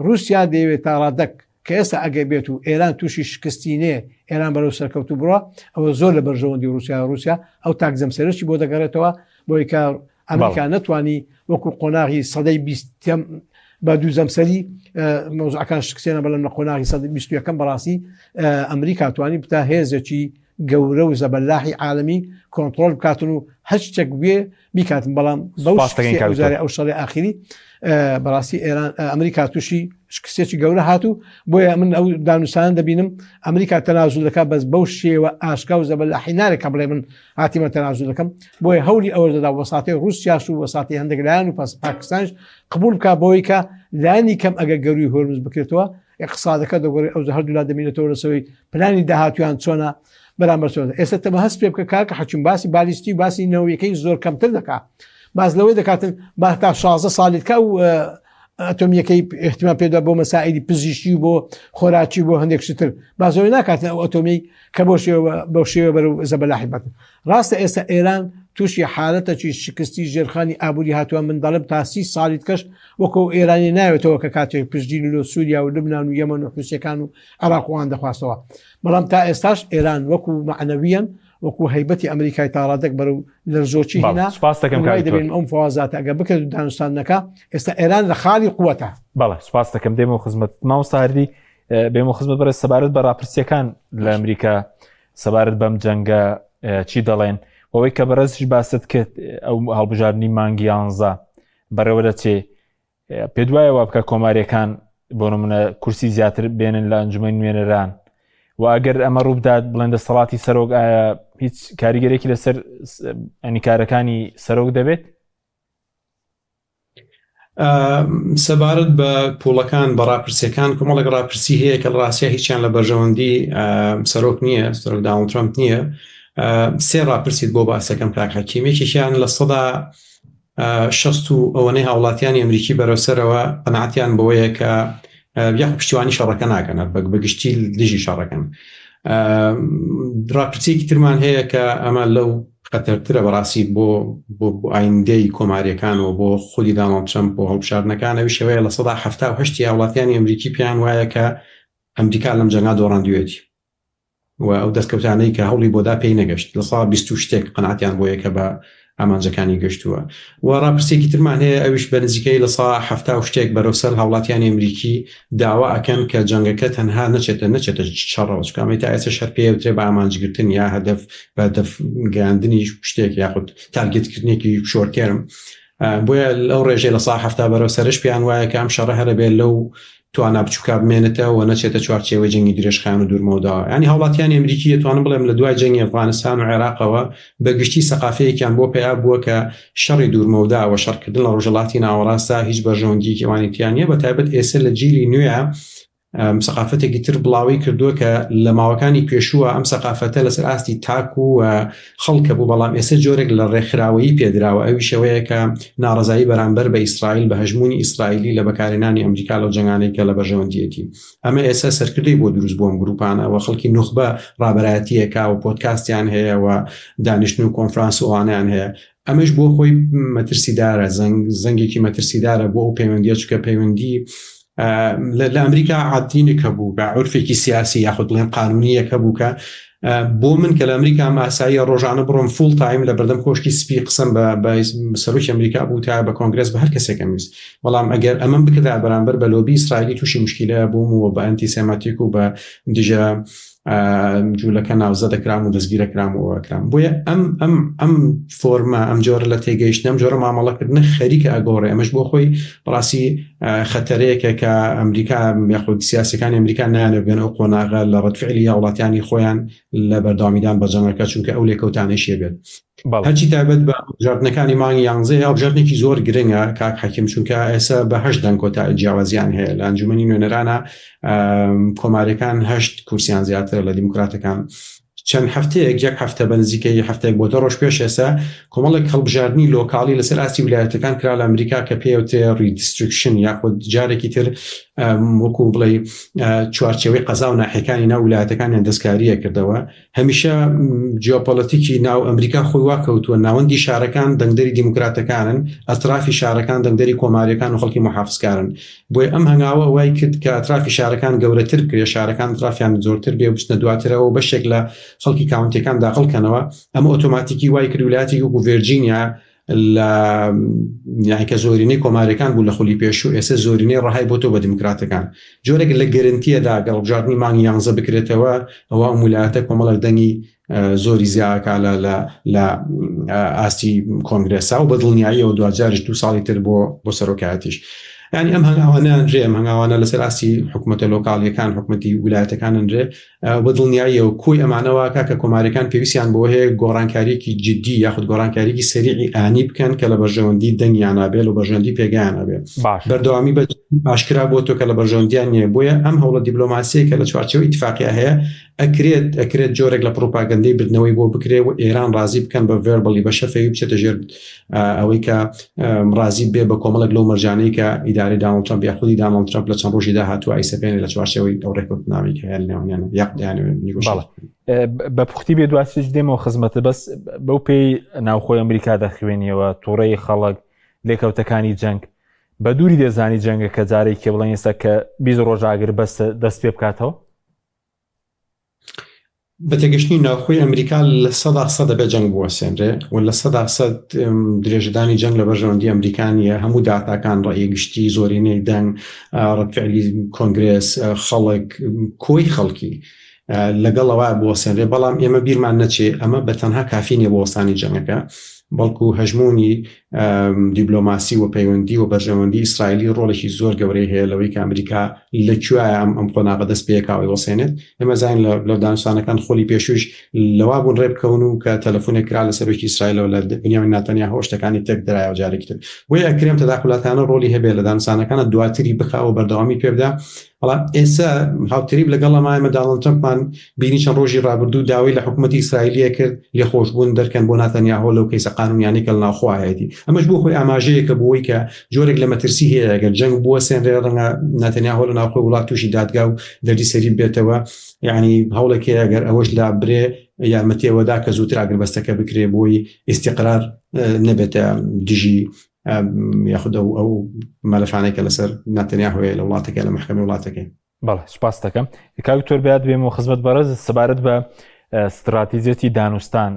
رووسیا دەیەوێت تا ڕادەک کە ئێستا ئەگەی بێت و ئێران تووشی شکستینێ ئێران بەرەو سەرکەوتو بڕە ئەوە زۆر لە بەرژەوەندی رووسیا ئەو تاکزەمسەرشی بۆ دەگەڕێتەوە بۆی کە ئەمریکا نەتوانی وەکو قۆناغی سەدەی 20 بە دووزەمسەری مۆزوعەکان شکسێنە بەڵام لە قۆناغی سەدەی 21 بەڕاستی ئەمریکا توانی بتا هێزێکی گەورە و زەبەلاحی عالمی کۆنتترۆل بکاتن و هەر شتێک بێ بیکاتن بەڵام بەوزاری ئەو شەڕی ئاخری بەڕاستی ئێران ئەمریکا تووشی شکستێکی گەورە هاتوو بۆیە من ئەو دانوستان دەبینم ئەمریکا تەنازول دەکات بەس بەو شێوە ئاشکا و زەبەلاحی نارێکە بڵێ من هاتیمە تەنازول دەکەم بۆیە هەولی ئەوە دەدا وەساتی رووسیاش و وەساتی هەندێک لایەن و پاکستانش قبول بکە بۆی کە لایەنی کەم ئەگە گەروی هۆرمز بکرێتەوە اقتصادەکە دەگۆڕی ئەو هەردوو لا دەمێنێتەوە لەسەوەی پلانی داهاتویان چۆنە بەرامبەر چۆنە ئێستا تەمە هەست پێ بکە کاکە حەچوم باسی بالیستی و باسی نەوەیەکەی زۆر کەمتر دەکات باز لەوەی دەکاتن با تا 16 ساڵیت کە و ئەتۆمیەکەی احتیمال پێدا بۆ مەسائلی پزیشتی و بۆ خۆراکی بۆ هەندێک شتر بازەوەی ناکاتن ئەو ئەتۆمی کە بۆ شێوە بەرەو زەبەلاحی بەتن ڕاستە ئێستا ئێران تووشی حالەتەکی شکستی ژێرخانی ئابووری هاتووە من دەڵێم تا 30 ساڵیت کەش وەکو ئێرانی ناوێتەوە کە کاتێک پشتگیری لە سووریا و لبنان و یەمەن و حوسەکان و عێراقوان دەخواستەوە بەڵام تا ئێستاش ئێران وەکو معنەویەن وەکو هەیبەتی ئەمریکای تا ڕادێک بەرەو لەرزۆکی هێنا دەبین ئەم فوازاتە ئەگە بکرد دانوستانەکە ئێستا ئێران لە خاڵی قووەتە بەڵێ سوپاس دەکەم دێمە خزمەت مامۆستا هەردی بێمە خزمەت بەرە سەبارەت بە ڕاپرسیەکان لە ئەمریکا سەبارەت بەم جەنگە چی دەڵێن ئەوەی کە بەڕێزش باست کرد ئەو هەڵبژاردننی مانگی 11 بەڕێوە دەچێ پێ دوایەوە بکە کۆماریەکان بۆ نمونە کورسی زیاتر بێنن لە ئەنجومەی نوێنەران و ئەگەر ئەمە ڕووبدات بڵێن دەسەڵاتی سەرۆک ئایا هیچ کاریگەرێکی لەسەر ئەنیکارەکانی سەرۆک دەبێت؟ سەبارەت بە پوڵەکان بە ڕاپرسیەکان کۆمەڵێک ڕاپرسی هەیە کە ڕاستیە هیچیان لە بەرژەوەندی سەرۆک نییە سەرۆک داونڵد ترامپ نییە سێ ڕاپرسیت بۆ باسەکەم کاک حەکیمێکیشیان لە سەدا 60 و ئەوەنەی هاوڵاتیانی ئەمریکی بەرەوسەرەوە قەناعەتیان بەوەیە کە یاخ پشتیوانی شەڕەکە ناکەن بەگشتی دژی شەڕەکەن ڕاپرسیەکی ترمان هەیە کە ئەمە لەو خەتەرترە بەڕاستی بۆ ئایندەی کۆماریەکانەوە بۆ خودی داناڵد ترەمپ بۆ هەڵبژاردنەکانەوەی شێوەیە لە 1970 وڵاتیانی ئەمریکی پیان وایە کە ئەمریکا لەم جەنگا دۆڕاندوێتی و ئەو دەستکەوتانەی کە هەوڵی بۆدا پێی نەگەشت لە ساڵ 20 شتێک قەناتیان بۆیە کە بە ئامانجەکانی گەشتووە و ڕاپرسێکی ترمان هەیە ئەویش بە نزیکەی لە ساڵ 70 شتێک بەرەوسەر هاوڵاتیانی ئەمریکی داوا ئەکەن کە جەنگەکە تەنها نەچێتە شەڕەوە چکامی تا ئێستا شەر پێوترێ بە ئامانجگرتن یا هەدەف بە هەدەف گەیاندنی شتێک یاخود تارگێتکردنێکی شۆرتێرم بۆیە لەو ڕێژەی لە ساڵ 70 بەرەوسەرش پێیان وایە کە ئەم شەڕە هەرە بێت لەو توانە بچووکە بمێنێتەوە و نەچێتە چوارچێوەی جەنگی درێژخایەن و دوورمەوەداوە ینی هاوڵاتیانی ئەمریکی دەتوانم بڵێم لە دوای جەنگی ئەفغانستان و عێراقەوە بەگشتی سەقافەیەکیان بۆ پێیا بووە کە شەڕی دوورمەوەدا و شەڕکردن لە ڕۆژهەڵاتی ناوەڕاستە هیچ بەرژەوەندی کێوانی تیانە بە تایبەت ئێستا لە جیلی نوێە سەقافەتێکی تر بڵاوی کردووە کە لە ماوەکانی پێشووە ئەم سەقافەتە لەسەر ئاستی تاک و خەڵکە بوو بەڵام ئێستا جۆرێک لە ڕێکخراوەیی پێدراوە ئەوی شەوەیە کە ناڕەزایی بەرامبەر بە ئیسرائیل بە هەژمونی ئیسرائیلی لە بەکارهێنانی ئەمریکا لەو جەنگانەی کە لە بەرژەوەندیەتی ئەمە ئێستا سەرکردەی بۆ دروست بووم گروپانە و خەڵکی نوخبە ڕابەرایەتیەکە و پۆدکاستیان هەیە و دانیشتن و کۆنفرانس وانیان هەیە ئەمەش بۆ خۆی مەترسیدارە زەنگێکی مەترسیدارە بۆ ئەو پەیوەندیە چکە پەیوەندی لە ئەمریکا عادینێکە بوو بە عورفێکی سیاسی یاخود بڵێن قانونیەکە بوو کە بۆ من کە لە ئەمریکا ئاسایی ڕۆژانە بڕۆم فول تایم لە بەردەم کۆشتی سپی قسم بە سەرۆکی ئەمریکا بوو تا بە کۆنگرس بە هەر کەسێکم ویست بەڵام ئەگەر ئەمەم بکردا بەرامبەر بە لۆبی ئیسرائیلی تووشی مشکلە بووم و بە ئەنتیسێماتیک و بە دژە جوولەکە ناوزە دەکرام و دەستگیرەکرام بۆیە ئەم فۆرمە ئەم جۆرە لە تێگەیشتن ئەم جۆرە مامەڵەکردنە خەریکە ئەگۆڕێ ئەمەش بۆ خۆی بەڕاستی خەتەرەیەکە کە ئەمریکا یاخود سیاسەکانی ئەمریکا نایانە بگەن ئەو قۆناغە لە ڕەتفعلی وڵاتیانی خۆیان لە بەرداوامیدان بە جەنگەکە چونکە ئەو لێکەوتانەی بێت هەرچی تایبەت بە بژاردنەکانی مانگی 11 یا بژاردنێکی زۆر گرنگە کاک حەکیم چونکە ئێستا بە 8 دەنگ کۆتا جیاوازیان هەیە لە ئەنجومەنی نوێنەرانە کۆمارەکان 8 کورسیان زیاتر لە دیموکراتەکان چەند هەفتەیەک یەک هەفتە بە نزیکەی هەفتەیەک بۆ 2 ڕۆژ پێش ئێستا کۆمەڵێک هەڵبژاردننی لۆکاڵی لەسەر ئاستی ویلایەتەکان کرا لە ئەمریکا کە پێوتێ ریدیستریکشن یاخود جارێکی تر وەکو بڵێ چوارچێوەی قەزا و ناحیەکانی ناو ویلایەتەکانیان دەستکاریە کردەوە هەمیشە جیۆپۆلیتیکی ناو ئەمریکا خۆی واکەوتووە ناوەندی شارەکان دەنگدەری دیموکراتەکانن ئەترافی شارەکان دەنگدەری کۆماریەکان و خەڵکی محافزکارن بۆیە ئەم هەنگاوە وای کرد کە ئەترافی شارەکان گەورەتر کرێ شارەکان ئەترافیان زۆرتر بێ بچنە دواترەوە بەشێک لە خەڵکی کاونتیەکان داخڵکەنەوە ئەمە ئۆتۆماتیکی وای کرد ویلایەتی وەکو ڤێرجینیا لە یانکە زۆرینەی کۆماریەکان بوو لە خولی پێشوو ئێستا زۆرینەی ڕەهای بۆ تۆ بە دیموکراتەکان جۆرێک لە گەرنتیەدا گەڵبژاردننی مانگی 11 بکرێتەوە ئەوە ویلایەتە کۆمەڵێک دەنگی زۆری زیاکە لە ئاستی کۆنگرێسا و بەدڵنیاییەوە دوجارش 2 ساڵی تر بۆ سەرۆکایەتیش ینی ئەم هەنگاوانە ئەنرێ ئەم هەنگاوانە لەسەر ئاستی حکوومەتە لۆکاڵیەکان حکوومەتی ویلایەتەکان ئەنرێ بەدڵنیاییەوە کۆی ئەمانەوە کە کۆماریەکان پێویستیان بۆ هەیە گۆڕانکاریەکی جدی یاخود گۆڕانکاریەکی سەریعی ئانی بکەن کە لە بەرژەوەندی دەنگیانابێت و بەرژەوەندی پێگەیانابێت بەردەوامی بە ئاشکرا بۆ تۆ کە لە بەرژەوەندیان نییە بۆیە ئەم هەوڵە دیبلۆماسیە کە لە چوارچێوە ئیتفاقیە هەیە ئەکرێت جۆرێک لە پروپاگەندەی بردنەوەی بۆ بکرێ و ئێران ڕازی بکەن بە ڤێربڵی بە شەفەوی بچێتە ژێر ئەوەی کە ڕازی بێ بە کۆمەڵێک لەو مەرجانەی کە ئیدارەی داناڵد ترامپ یا خودی داناڵد ترامپ لە چەند ڕۆژی داهاتووە ئایسەپێنێ لە چوارچێوەی ئەو ڕێکوتناوی کە هەیە لەنێوانیانە بە پوختی بێ دواتش دێمەوە خزمەتە بەس بەو پێی ناوخۆی ئەمریکا دەخوێنیەوە تووڕەی خەڵک لێکەوتەکانی جەنگ بە دووری دێزانی جەنگە کە جارێکی بڵێن ئێستا کە 20 ڕۆژاگر بەس دەست پێ بکاتەوە بە تێگەشتنی ناوخۆی ئەمریکا لە 100% دەبێت جەنگ بوەسێنرێ و لە 100% درێژەدانی جەنگ لە بەرژەوەندی ئەمریکانیە هەموو داتاکان ڕێگشتی زۆرینەی دەنگ ڕەتفعلی کۆنگرێس خەڵک کۆی خەڵکی لەگەڵەوە بوەسێنرێ بەڵام ئێمە بیرمان نەچێ ئەمە بە تەنها کافی نیە بۆ وەسانی جەنگەکە بەڵکو هەژمونی دیبلۆماسی و پەیوەندی و بەرژەوەندی ئیسرائیلی ڕۆڵێکی زۆر گەورەی هەیە لەوەی کە ئەمریکا لەکوێیە ئەم قۆناغە دەست پێکاوی وەسێنێت ئێمە زین لە دانوستانەکان خۆلی پێشوش لەوا بوون ڕێبکەون و کە تەلەفۆنێک کرا لە سەرۆکی ئیسرائیلەوە لە بنیامین نەتەنیاهو شتەکانی تێک درایەوە جارێکی تر بۆیە ئەکرێم تەداخلاتانە ڕۆڵی هەبێت لە دانوستانەکانە دواتری بخاوە بەردەوامی پێ بدە بەڵام ئێستا هاوتریب لەگەڵ ئەمایمە داناڵد ترامپمان بینی چەند ڕۆژی ڕابردوو داوای لە حکوومەتی ئیسرائیلیە کرد لێخۆشبوون دەرکەن بۆ نەتەنیاهو لەو کەیسە قانونیانی کە ناوخوایەتی ئەمەش بۆ خۆی ئاماژەیەکە بۆی کە جۆرێک لە مەترسی هەیە ئەگەر جەنگ بووە سێنرێ ڕەنگە نەتەنیاهو لە ناوخۆی وڵات تووشی دادگا و دەردی سەری بێتەوە یعنی هەوڵێکی ئەگەر ئەوەش لا برێ یارمەتیەوەدا کە زووتر ئاگربەستەکە بکرێ بۆی ئیسیقرار نەبێتە دژی یاخود ئەو مەلەفانێکە لەسەر نەتەنیاهوەیە لە وڵاتەکە لە محکەمەی وڵاتەکەی. بەڵێ سوپاس دەکەم. کاکتۆر بێت بێمەوە خزمەت بەڕێز سەبارەت بە استراتیزیەتی دانوستان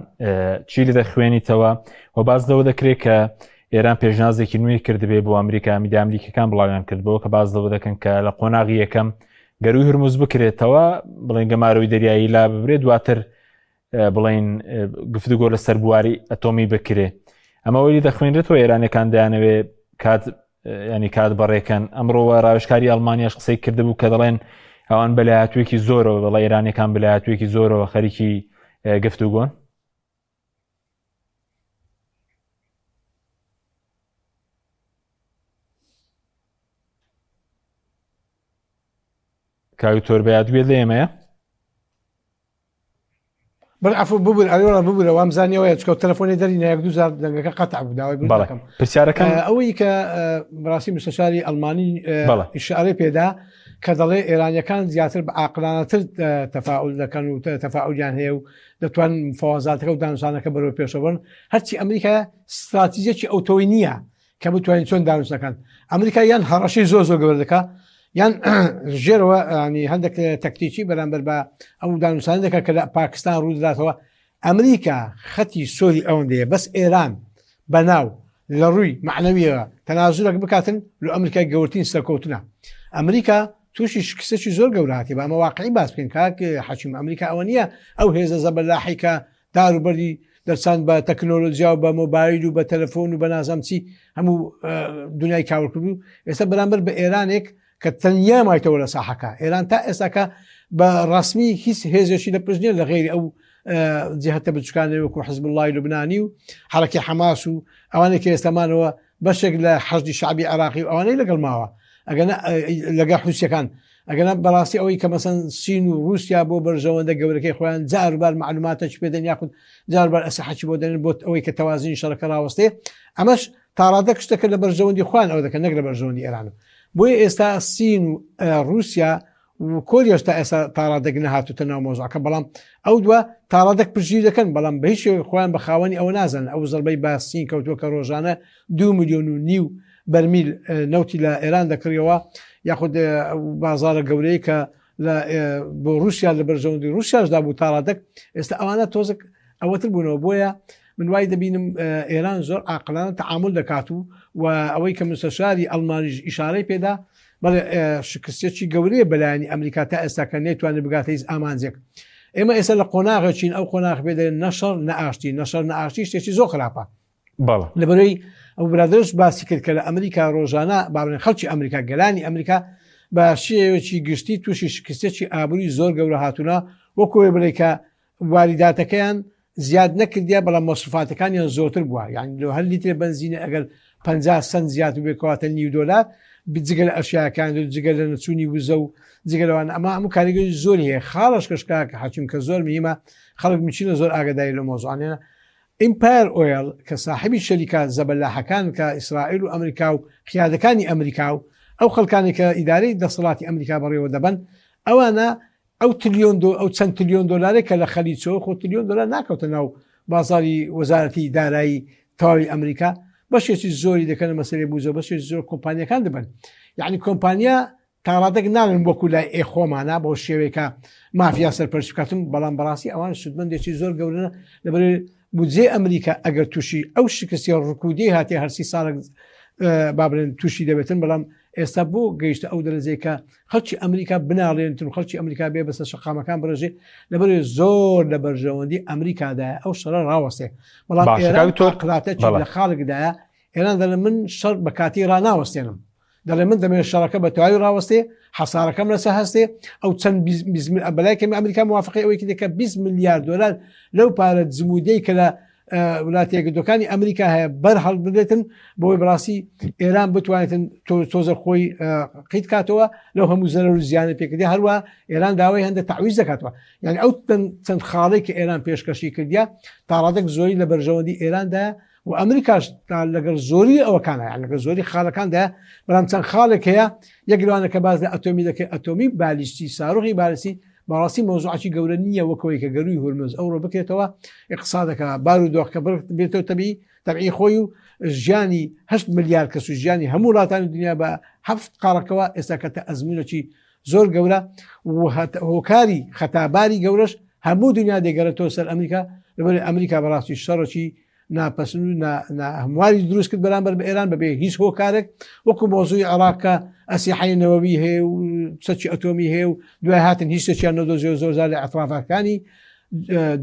چی لە دەخوێنیتەوە و باز لەوە دەکرێت کە ئێران پێشنازێکی نوێی کردبێ بۆ ئەمریکا میدیا ئەمریکەکان بڵاویان کردبەوە کە باز لەوە دەکەن کە لە قۆناغی یەکەم گەروی هورموز بکرێتەوە بڵێن گەماروی دەریایی لا ببرێت دواتر بڵێن گفتوگۆ لەسەر بواری ئەتۆمی بکرێ. ئەمە وەری دەخوێنرێتەوە ئێرانەکان دەیانەوێ ینی کات بەڕێکەن. ئەمڕۆوە ڕاوێژکاری ئەڵمانیاش قسەی کردبوو کە دەڵێن ئەوان بەلایەتوێکی زۆرەوە دەڵێ ئێرانەکان بەلایەتوێکی زۆرەوە خەریکی گفتوگۆن. کاکتۆر بەیاد گوێ لە ئێمەیە؟ بەعفو ببوور ئەوە ببوورە وامزانیەوەیە چکە تەلەفۆنی دەری نەیەک دوزار دەنگەکە قەتع بوو داوای بڵێم. پرسیارەکان ئەوەی کە بەڕاستی مستەشاری ئەڵمانی ئیشارەی پێدا کە دەڵێ ئێرانیەکان زیاتر بە عاقلانەتر تەفاعول دەکەن و تەفاعولیان هەیە و دەتوان مفاوەزاتەکە و دانوستانەکە بەرەو پێشەوەن. هەرچی ئەمریکا استراتیژیەکی ئۆتۆی نییە کە بتوانین چۆن دانوستەکان. ئەمریکا یان هەڕەشەی زۆر گەورە دەکات یان ژێرەوە ینی هەندێک تەکتیکی بەرامبەر بە ئەو دانوستانی دەکات کە لە پاکستان ڕوودەداتەوە. ئەمریکا خەتی سۆری ئەوەندەیە بەس ئێران بەناو لە ڕووی معنەویەوە تەنازولێک بکاتن لە ئەمریکای گەورترین سەرکەوتنە. ئەمریکا تووشی شکستێکی زۆر گەوراتی بە ئەمە واقعی باس بکەین کاک حەکیم ئەمریکا ئەوە نییە ئەو هێزە زەبەلاحی کە داروبەری دەرچان بە تەکنۆلۆژیا و بە مۆبایل و بە تەلەفۆن و بە نازەمچی هەموو دنیای کاولکردو. ئێستا بەرامبەر بە ئێرانێک کە تەنیا مایتەوە لە ساحەکە ئێران تا ئێستاکە بە ڕسمی هیچ هێزێکی لە پرژنیە لە غێری ئەو جهەتە بچکانەوە وەکو حزب اللهی لوبنانی و حرەکی حەماس و ئەوانێک کە ئێستامانەوە بەشێک لە حەشدی شعبی عێراقی و ئەوانەی لەگەڵ ماوە ئەگەنە لەگە حوسیەکان ئەگەنە بەڕاستی ئەوەی کە مەسەن سین و رووسیا بۆ بەرژەوەندە گەورەکەی خۆیان جاروبار معلوماتەش پێدەن یاخود جاربار ئەسەحەکی بۆ دەن بۆ ئەوەی کە تەوازنی شەڕەکە ڕاوەستێ. ئەمەش تاڕادە شتەکە لە بەرژەوەندی خوان ئەو دەکەن نەک لە بەرژەوەندی ئێرانە. بۆیە ئێستا سین و رووسیا و کۆریاش تا ئێستا تاڕادەک نەهاتوتە ناو مۆزوعەکە بەڵام ئەو دووە تاڕادەک پرژی دەکەن بەڵام بە هیچ خۆیان بە خاوەنی ئەوە نازن. ئەو زەربەی باسین کەوتووە کە ڕۆژانە 2.5 ملیۆن بەرمیل نەوتی لە ئێران دەکڕیەوە یاخود بازارە گەورەی کە بۆ رووسیا لە بەرژەوەندی رووسیاشدا بوو تاڕادەک. ئێستا ئەوانە تۆزێک ئەوەتر بوونەوە. بۆیە من وای دەبینم ئێران زۆر عاقلانە تەعامل دەکات و ئەوەی کە مستەشاری ئەڵمانیش ئیشارەی پێدا بەڵێ شکستێکی گەورەیە بەلایانی ئەمریکا تا ئێستاکە نێتوانێت بگاتە هیچ ئامانجێک. ئێمە ئێستا لە قۆناغێکین ئەو قۆناغ بێ نەشەر نەئاشتی نەشەر نەئاشتی شتێکی زۆر خراپە. لەبەرەوەی ئەو برادرش باسی کرد کە لە ئەمریکا ڕۆژانە باڵێن خەڵکی ئەمریکا گەلانی ئەمریکا بە شێوەیەکی گشتی تووشی شکستێکی ئابووری زۆر گەورە هاتوونە وەکوێ بڵێ کە واریداتەکەیان زیاد نەکردیا بەڵام مەصرفاتەکانیان زۆرتر بووە. یعنی لە هەر لیترە بنزینە ئەگەر 50 سنت زیاد بێکواتە $9 جگە لە ئەشیاکان و جگە لە نەچوونی وزە و جگەلەوان ئەمە هەموو کاریگەری زۆری هەیە. خاڵش کەشکاکە حەکیم کە زۆر میمە خەڵک میچینە زۆر ئاگداری لە مۆزوعانێنە. ئیمپایر ئۆیل کە صاحبی شەریکە زەبەلاحەکان کە ئیسرائیل و ئەمریکا و قیادەکانی ئەمریکا و ئەو خەڵکانی کە ئیدارەی دەسەڵاتی ئەمریکا بەڕێوە دەبن ئەوانە ئەو تریلیۆن ئەو چەند تریلیۆن دلارێک کە لە خەلیجەوە خۆ تریلیۆن دلار ناکەوتە ناو بازاری وەزارەتی دارایی تەواوی ئەمریکا بەشێکی زۆری دەکەن مەسەلەی بوزە بەشێکی زۆر کۆمپانیەکان دەبن. یعنی کۆمپانیا تاڕادێک ناڵن وەکو لای ئێخۆمانە بۆ شێوەیەکە مافیا سەرپەرش بکاتن بەڵام بەڕاستی ئەوان سودمەندێکی زۆر گەورە لەبەر بودجێ ئەمریکا ئەگەر تووشی ئەو شکستی ڕکودی هاتێ هەرسی ساڵک بابرن تووشی دەبێتن بەڵام ئێستا بۆ گەیشتە ئەو دەرەجەیەکە خەڵکی ئەمریکا بناڵێنتن و خەڵکی ئەمریکا بێ بەسەر شەقامەکان بڕژێ لەبەر زۆر لە بەرژەوەندی ئەمریکادایە ئەو شەڕە ڕاوەستێ بەڵام قڵاتێکی لە خاڵکدایە ئێران دەڵێ من شەڕ بە کاتی ڕناوەستێنم دەڵێ من دەمێت شەڕەکە بە تەواوی ڕاوەستێ حەسارەکەم لەسەر هەستێ ئەو چەند بەلای کەمی ئەمریکا موافقی ئەوەی دەکە $20 میلیارد لەو پارە جمودەی کە لە وڵاتێکی دۆکانی ئەمریکا هەیە بەر هەڵبدێتن بۆی بڕاستی ئێران بتوانێتن تۆزە خۆی قیت کاتەوە لەو هەموو زەرەر و زیانە پێکردی هەروە ئێران داوای هەندە تعویز دەکاتەوە. یعنی ئەو چەند خاڵێک کە ئێران پێشکەشی کردیا تاڕادێک زۆری لە بەرژەوەندی ئێراندا و ئەمریکاش لەگەڵ زۆری ئەوەکانە لەگەڵ زۆری خاڵەکاندا بەڵام چەند خاڵێک هەیە یەک لەوانە کە باز لە ئەتۆمی دەکەی ئەتۆمی بالیستی ساڕۆخی بالیستی بەڕاستی مۆزوعی گەورە نییە وەکەوەی کە گەروی هورمز ئەوڕۆ بکرێتەوە اقتصادەکە بارودۆخ کە بێتەوە تەبیعی خۆی و ژیانی 8 ملیار کەس و ژیانی هەموو وڵاتانی دنیا بە 7 قاڕەکەەوە ئێستا کەتە ئەزمونەی زۆر گەورە و هۆکاری خەتاباری گەورەش هەموو دنیا دەگەرێتەوە سەر ئەمریکا لەبەر ئەمریکا بەڕاستی شەڕێکی ناپەسند و هەمواری دروست کرد بەرامبەر بە ئێران بەبێ هیچ هۆکارێک وەکو مۆزوعی عێراقکە ئەسیحەی نەوەوی هەیە و سەرچی ئەتۆمی هەیە و دوای هاتن هیچ شتێکیان نەدۆزیەوە زۆرجار لە ئەترافەکانی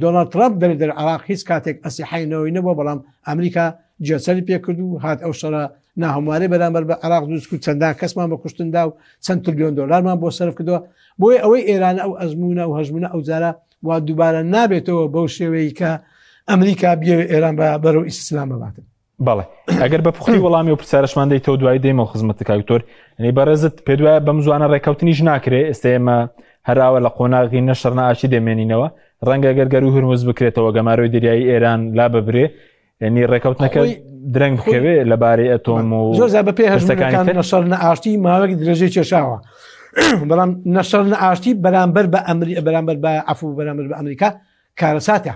دۆناڵد ترامپ دەر عێراق هیچ کاتێک ئەسیحەی نەوەوی نەبووە بەڵام ئەمریکا جێچەری پێکرد و هات ئەو شەڕە ناهەموارەی بەرامبەر بە عێراق دروست کرد چەندان کەسمان بە کوشتندا و چەند تریلیۆن دۆلارمان بۆ سەرف کردەوە بۆیە ئەوەی ئێران ئەو ئەزمونە و هەژمونە ئەو جارە وا دووبارە نابێتەوە بەو شێوەیە کە ئەمریکا بێ ئێران بەرەو ئیسلام بباتن. بەڵێ ئەگەر بە پوختی وەڵامی و پرسیارشمان دەیتەوە دوای دێمەوە خزمەتە کاکتۆر ئەنی بەڕێزت پێ دوایە بەم زوانە ڕێکەوتنیش ناکرێ ئێستا ئێمە هەراوە لە قۆناغی نەشر نەئاشی دەمێنینەوە ڕەنگە گەرگەر و هورمز بکرێتەوە گەماروی دەریایی ئێران لا ببرێ ینی ڕێکەوتنەکە درەنگ بکەوێ لەبارەی ئەتۆم و زۆر بە پێ هەستەکانی نەشر نەئاشتی ماوەی درێژەی کێشاوە بەڵام نەشر نەئاشتی بەرامبەر بە بەرامبەر بە عەفو بەرامبەر بە ئەمریکا کارەساتە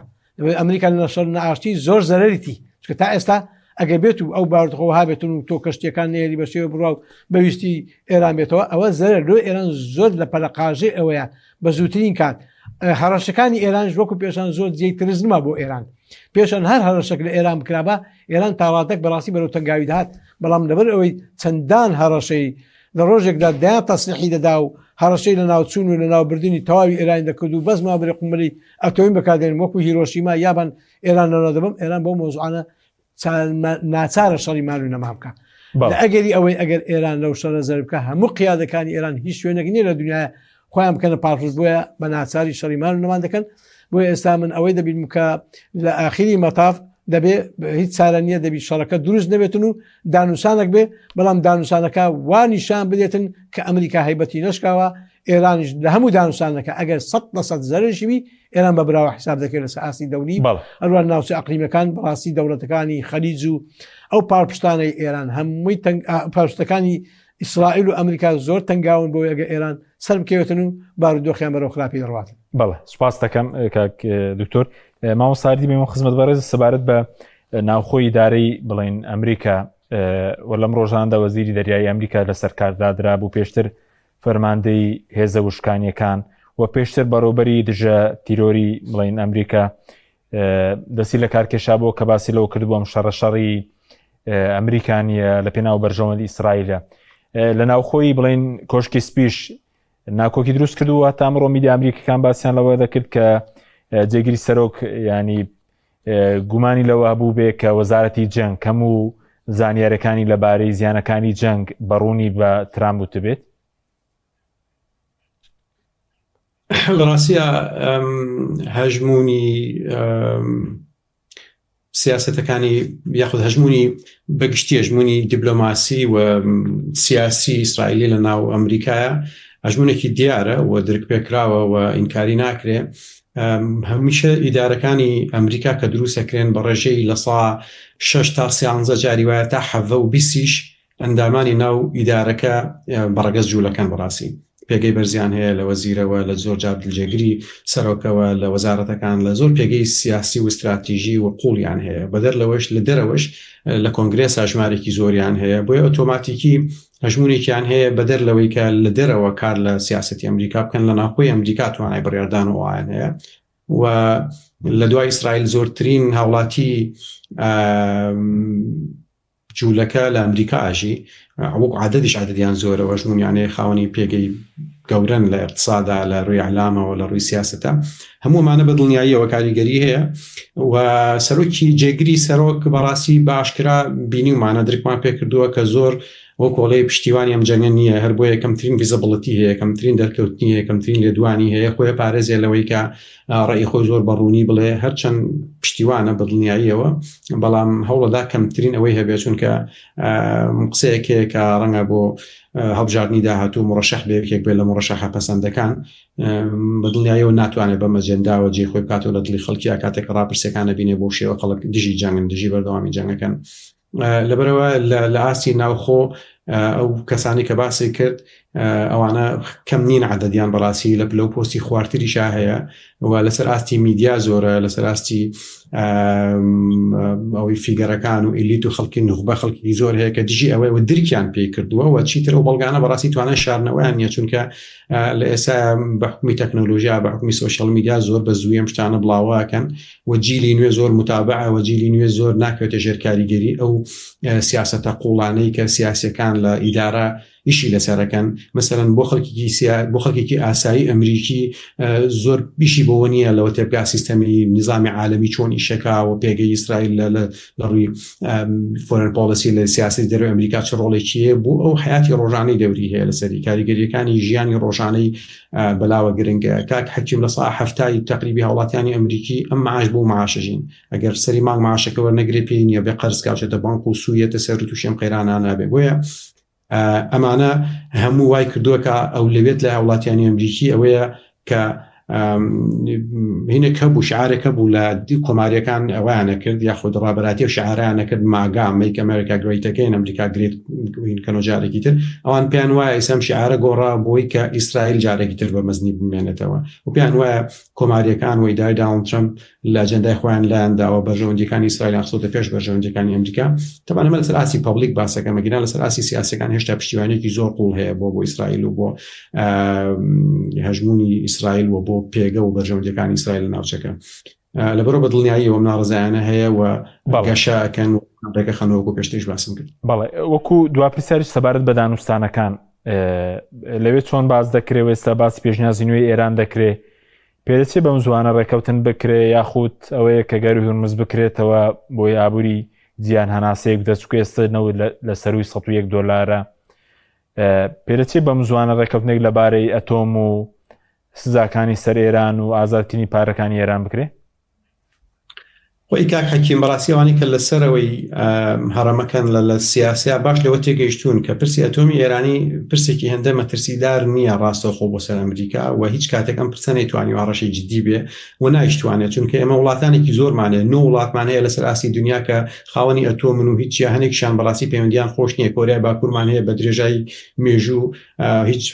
ئەمریکا نەشر نەئاشتی زۆر زەرەریتی چکە تا ئێستا ئەگە بێت و ئەو باوردخۆ هابێتون و تۆ کەشتیەکان نێری بە شێوە بڕاو بەویستی ئێران بێتەوە ئەوە زەرەر لۆ ئێران زۆر لە پەلەقاژێ ئەوەیە بە زووترین کات هەڕەشەکانی ئێران وەکو پێشان زۆر جێی ترزنمە بۆ ئێران پێشان هەر هەڕەشەک لە ئێران بکرابە ئێران تاڕاتێک بەڕاستی بەرەو تەنگاوی داهات بەڵام لەبەر ئەوەی چەندان هەڕەشەی لە ڕۆژێکدا دایان تەسلیحی دەدا و هەڕەشەی لە ناوچوون و لە ناوبردننی تەواوی ئێران دەکرد و بەس ماوەبەری قومەلی ئەتۆمی بەکاردێن وەکو هیرۆشیما یابان ئێران لەناو دەبم ئێران بۆ مۆزوعانە ناچارە شەڕی مال و نەما بکە ئەگەری ئەوەی ئەگەر ئێران لەو شەڕە زەر بکە هەموو قیادەکانی ئێران هیچ شوێنێک نییە لە دنیاە خۆیان بکەنە پاڵپشت بۆیە بە ناچاری شەڕی مال و نەمان دەکەن بۆیە ئێستا من ئەوەی دەبین کە لە ئاخری مەتاف دەبێ هیچ چارە نییە دەبی شەڕەکە دروست نەبێتن و دانوسانێک بێ بەڵام دانوسانەکە وانیشان بدێتن کە ئەمریکا هەیبەتی نشکاوە ئێرانیش لە هەموو دانوسانەکە ئەگەر 100% زەرشیوی ئێران بە براوە حساب دەکرێت لە سەئاسی دەوری ئەروان ناوچە ئەقلیمەکان بەڕاستی دەوڵەتەکانی خەلیج و ئەو پاڵپشتانەی ئێران هەمووی پاڵپشتەکانی ئیسرائیل و ئەمریکا زۆر تەنگاون بۆ ئەگە ئێران سەر بکەوێتن و بارودۆخیان بەرەو خراپی دەڕاتن. بەڵێ سوپاس دەکەم کاک دکتۆر مامۆستاردی بێمە خزمەت بەڕێز سەبارەت بە ناوخۆی ئیدارەی بڵین ئەمریکا و لەم ڕۆژاندا وەزیری دەریایی ئەمریکا لەسەر کاردادرا بوو پێشتر فەرماندەی هێزە وشکانیەکان و پێشتر بەڕۆبەری دژە تیرۆری بڵین ئەمریکا دەستی لە کارکێشا بۆ کە باسی لەوە کردبووم شەڕی ئەمریکانیە لە پێناو بەرژەوەندی ئیسرائیلە لە ناوخۆی بڵین کۆشکی سپیش ناکۆکی دروست کردووە تا ئەمڕۆ میدیا ئەمریکەکان باسییان لەوە دەکرد کە جێگیری سەرۆک ینی گومانی لەوە هەبوو بێ کە وەزارەتی جەنگ کەم و زانیارەکانی لەبارەی زیانەکانی جەنگ بەڕوونی بە ترامپ بێت. لە ڕاستیە هەژمونی سیاسەتەکانی یاخود هەژمونی بەگشتی هەژمونی دیبلۆماسی و سیاسی ئیسرائیلی لە ناو ئەمریکایە هەژمونێکی دیارە و درک پێکراوە و ئینکاری ناکرێ. هەمیشە ئیدارەکانی ئەمریکا کە دروستەکرێن بە ڕێژەی لە سا 6 تا 13 جاری وایە تا 20 ئەندامانی ناو ئیدارەکە بەڕگەز جوولەکەن بەڕاستی پێگەی بەرزیان هەیە لە وەزیرەوە لە زۆر جار دڵجێگری سەرۆکەوە لە وەزارەتەکان لە زۆر پێگەی سیاسی و استراتیژی و قوڵیان هەیە بەدەر لەوەش لە دەرەوەش لە کۆنگرێس ژمارێکی زۆریان هەیە بۆیە ئۆتۆماتیکی هەژمونێکیان هەیە بەدەر لەوەی کە لە دەرەوە کار لە سیاسەتی ئەمریکا بکەن لە ناوخۆی ئەمریکا توانای بڕیاردان و ئایان هەیە و لە دوای ئیسرائیل زۆرترین هاوڵاتی جوولەکە لە ئەمریکا ئاژی وەک عادەدیش عادەدیان زۆرە وەژمونیانەیە خاوەنی پێگەی گەورن لە اقتصادا لە ڕووی عەلامەوە لە ڕووی سیاسەتە هەموومانە بە دڵنیاییەوە کاریگەری هەیە و سەرۆکی جێگری سەرۆک بەڕاستی باشکرا بینیمانە درکمان پێکردووە کە زۆر وەک کۆڵەی پشتیوانی ئەم جەنگە نییە هەر بۆ یەکەمترین ڤیزیبڵیتی هەیە یەکەمترین دەرکەوتنی هەیە یەکەمترین لێدوانی هەیە خۆی پارێزێ لەوەی کە ڕێی خۆی زۆر بەڕوونی بڵێ هەرچەند پشتیوانە بە دڵنیاییەوە بەڵام هەوڵەدا کەمترین ئەوەی هەبێت چونکە قسەیەکەیە کە ڕەنگە بۆ هەڵبژاردننی داهاتوو مڕەشەح بێکێک بێت لە مڕەشەحە پەسەندەکان بە دڵنیاییەوە ناتوانێت بە مەجێنداوە جێ خۆی بکاتەوە لە دڵی خەڵکیە کاتێک ڕاپرسەکانە بینێ بۆ شێوە خەڵک دژی جەنگن دژی بەردەوامی جەنگەکەن لەبەرەوە لە ئاسی ناوخۆ ئەو کەسانی کە باسی کرد ئەوانە کەم نین عەدەدیان بەڕاستی لەو پۆستی خواردتریشا هەیە و لەسەر ئاستی میدیا زۆرە لەسەر ئاستی ئەوەی فیگەرەکان و ئیلیت و خەڵکی نوخبە خەڵکی زۆر هەیە کە دژی ئەوەی و درکیان پێی کردووە و چیتر و بەڵگانە بەڕاستی توانە شارنەوەیان نیە چونکە لە ئێستا بە حکومی تەکنۆلۆژیا بە حکومی سۆشیال میدیا زۆر بە زووی ئەم شتانە بڵاوەکەن و جیلی نوێ زۆر متابعە و جیلی نوێ زۆر ناکەوێتە ژێر کاریگەری ئەو سیاسەتە قوڵانەی کە سیاسەکان لە ئیدارە ئیشی لەسەرەکەن مثلەن بۆ خەڵکێکی ئاسایی ئەمریکی زۆر بیشی بەوە نییە لەوە تێبگا سیستەمی نظامی عالەمی چۆن ئیشەکە و پێگەی ئیسرائیل لە ڕووی فۆرن پۆلیسی لە سیاسی دەرەوەی ئەمریکا چ ڕۆڵێکیە بۆ ئەو حیاتی ڕۆژانەی دەوری هەیە لەسەری کاریگەریەکانی ژیانی ڕۆژانەی بەلاوە گرنگە کاک حەکیم لە ساعە هەفتای تقریبی هاوڵاتیانی ئەمریکی ئەم معاش بۆ معاشەژین ئەگەر سەری مانگ معاشەکە وەرنەگرێ پێی نییە بێ قەرز کاوچێتە بانک و سوویەتە سەر و تووشی ئەم قەیرانە نابێ بۆیە ئەمانە هەموو وای کردووە کە ئەو لەوێت لە هاوڵاتیانی ئەمریکی ئەوەیە کە هینێک هەبوو شعارێکە بوو لە کۆماریەکان ئەویانە کرد یاخود ڕابەراتی و شعارانە کرد ماگا میک ئەمریکا گریت ئەگەین ئەمریکا گرێت کەنۆ جارێکی تر ئەوان پێیان وایە ئیسام شعارە گۆڕا بۆی کە ئیسرائیل جارێکی تر بە مەزنی بمێنێتەوە و پێیان وایە کۆماریەکان و ئیدارەی داونڵد ترامپ لە ئەجەندای خۆیان لایەنداوە بەرژەوەندیەکانی ئیسرائیل خۆتە پێش بەرژەوەندیەکانی ئەمریکا تەبەن ئەمە لەسەر ئاسی پەبلیک باسەکە مەگیران لەسەر ئاسی سیاسەکان هێشتا پشتیوانێکی زۆر قوڵ هەیە بۆ ئیسرائیل و بۆ هەژمونی ئیسرائیل و بۆ پێگە و بەرژەوەندیەکانی ئیسرائیل لە ناوچەکە لەبەرەوە بەدڵنیایی ئەوم ناڕزایانە هەیە و گەشەکەن و ڕێگە خەنەوەکو پێشترش باسم کرد. بەڵێ وەکو دواپرسیاریش سەبارەت بە دانوستانەکان لەوێت چۆن باز دەکرێت ئێستا باسی پێشنیازی نوێی ئێران دەکرێت پێدەچێت بەم زوانە ڕێکەوتن بکرێ یاخود ئەوەیە کە گەروی هورمز بکرێتەوە بۆی ئابووری جیان هەناسەیەک دەچکو ئێستانەوە لە سەروی $101 پێدەچێت بەم زوانە ڕێکەوتنێک لەبارەی ئەتۆم و سزاکانی سەر ئێران و ئازادکردنی پارەکانی ئێران بکرێ؟ خۆی کاک حەکیم بەڕاستیەوانی کە لەسەرەوەی هەڕەمەکەن لە سیاسیا باش لەوە تێگەیشتون کە پرسی ئەتۆمی ئێرانی پرسێکی هەندە مەترسیدار نییە ڕاستەوخۆ بۆ سەر ئەمریکا و هیچ کاتێک ئەم پرسە نەیتوانی ئاڕەشی جدی بێ و نایشتوانێت چونکە ئێمە وڵاتانێکی زۆرمانێ نۆ وڵاتمان هەیە لەسەر ئاسی دنیا کە خاوەنی ئەتۆمن و هیچ هەنێکشان بەڕاستی پەیوەندیان خۆش نییە کۆریای باکوورمان هەیە بە درێژایی مێژوو هیچ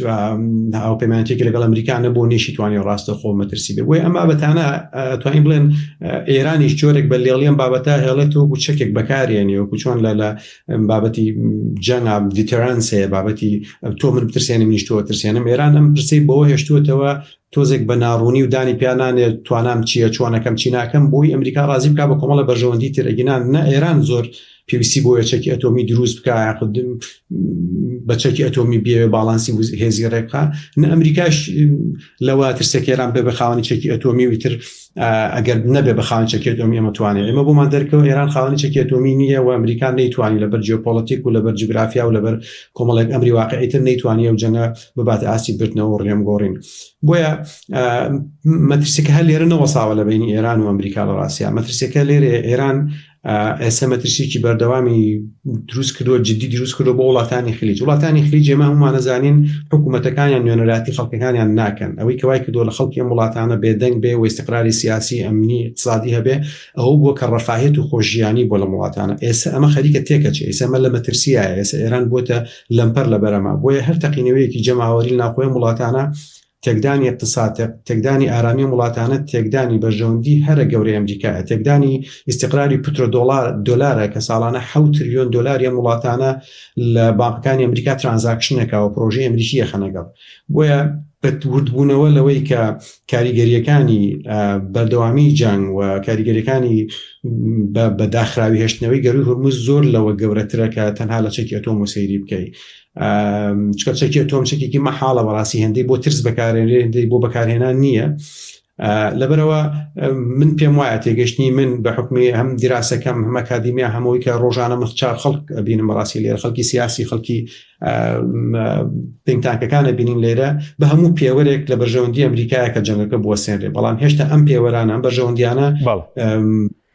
هاوپەیمانێتێکی لەگەڵ ئەمریکا نەبوو نێشیتوانی ڕاستەوخۆ مەترسی بێ بۆیە ئەمە بەتانە توانین بڵێن ئێرانیش جۆرێک بە لێڵیان بابەتە هێڵێتەوە بوو چەکێک بەکارێنی وەکو چۆن لە بابەتی جەنگ دیتەرانسێ بابەتی تۆ من بترسێنی منیش تۆ ترسێنم ئێران ئەم پرسەی بەوە هێشتووەتەوە تۆزێک بە ناڕوونی و دانی پیانانێت توانام چییە چۆنەکەم چی ناکەم بۆی ئەمریکا ڕازی بکا بە کۆمەڵە بەرژەوەندی ترەگینان نە ئێران زۆر پێویستی بۆ چەکی ئەتۆمی دروست بکە یاخودم بە چەکی ئەتۆمی بێ باڵانسی هێزی ڕێکا نە ئەمریکاش لەوە ترسێک ئێران بێ بەخاوەنی چەکی ئەتۆمی ویتر ئەگەر نەبێ بەخاوەنی چەکی ئەتۆمی ئەمە توانێت ئێمە بۆمان دەرکەوە ئێران خاوەنی چەکی ئەتۆمی نییە و ئەمریکا نەیتوانی لەبەر جیۆپۆلیتیک و لەبەر جغرافیا و لەبەر کۆمەڵێک ئەمری واقعیتر نەیتوانی و جەنگە بباتە ئاسی بردنەوە و ڕێمگۆڕین بۆیە مەترسیەکە هەر لێرە نەوەساوە لە بینی ئێران و ئەمریکا لە ڕاستیا مەترسیەکە لێرە ئێران ئێستا مەترسیێکی بەردەوامی دروست کردووە جدی دروست کردو بۆ وڵاتانی خلیج وڵاتانی خلیج ئێمە هەمومانەزانین حکوومەتەکانیان نوێنەراتی خەڵکەکانیان ناکەن ئەوەی کەوای کردووە لە خەڵکی ئەم وڵاتانە بێدەنگ بێ و استقراری سیاسی ئەمنی اقتصادی هەبێ ئەوە بووە کە ڕەفاهێت و خۆشییانی بۆ لە وڵاتانە ئێستا ئەمە خەریکە تێکەچێ ئێستا ئەمە لە مەترسیایە ئێستا ئێران بووەتە لەمپەر لە بەرەما بۆیە هەر تەقینەوەیەکی جەماوەری لەناوخۆی وڵاتانە تێکدانی اقتصاد تێکدانی ئارامی وڵاتانە تێکدانی بەرژەوەندی هەرە گەورەی ئەمریکایە تێکدانی ئیستیقراری پترۆ دۆلارە کە ساڵانە $7 تریلیۆن وڵاتانە لە بانکەکانی ئەمریکا ترانزاکشنێکەوە پرۆژەی ئەمریکی خەنەگەڵ بۆیە بەوردبوونەوە لەوەی کە کاریگەریەکانی بەردەوامی جەنگ و کاریگەریەکانی بەداخراوی هێشتنەوەی گەروی هورموز زۆر لەوە گەورەترە کە تەنها لە چەکی ئەتۆم و سەیری بکەی چکە چەکی ئەتۆم چەکێکی مەحاڵە بەڕاستی هەندەی بۆ ترس بەکارهێنرێ هەندەی بۆ بەکارهێنان نییە لەبەرەوە من پێم وایە تێگەشتنی من بە حکمی هەم دیراسەکەم هەم ئەکادیمیا هەمەوەی کە ڕۆژانە مخچار خەڵک بینم بەڕاستی لێرە خەڵکی سیاسی خەڵکی پێنگتانکەکانە بینین لێرە بە هەموو پێوەرێک لە بەرژەوەندی ئەمریکایە کە جەنگەکە بووە سێنرێ بەڵام هێشتا ئەم پێوەرانە ئەم بەرژەوەندیانە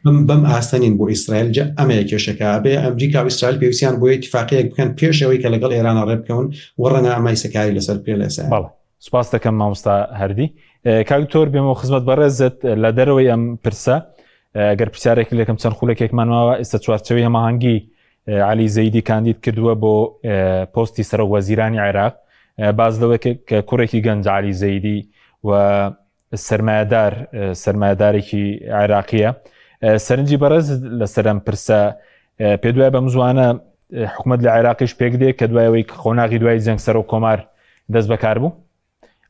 بەم ئاستەنین بۆ ئیسرائیل ئەمەیە کێشەکە بێ ئەمریکا و ئیسرائیل پێویستیان بۆ اتفاقیەک بکەن پێشەوەی کە لەگەڵ ئێرانە ڕێبکەون وەڕەنە ئەمای سەکاری لەسەر پێ لەسە. سوپاس دەکەم مامۆستا هەردی کاکتۆر بێمەوە خزمەت بەڕێزت لە دەرەوەی ئەم پرسە ئەگەر پرسیارێکی لەکەم چەند خولێکێکمان ماوە ئێستا چوارچەوەی هەماهەنگی عەلی زەیدی کاندید کردووە بۆ پۆستی سەرۆک وەزیرانی عێراق باز لەوە کە کوڕێکی گەنج عەلی زەیدی و سەرمایەدارێکی عێراقیە سەرنجی بەڕێز لەسەرم پرسە پێ دوای بەم زوانە حکوومەت لە عێراقیش پێک دێ کە دوایەوەی خۆناغی دوای جەنگ سەر و کۆمار دەست بەکار بوو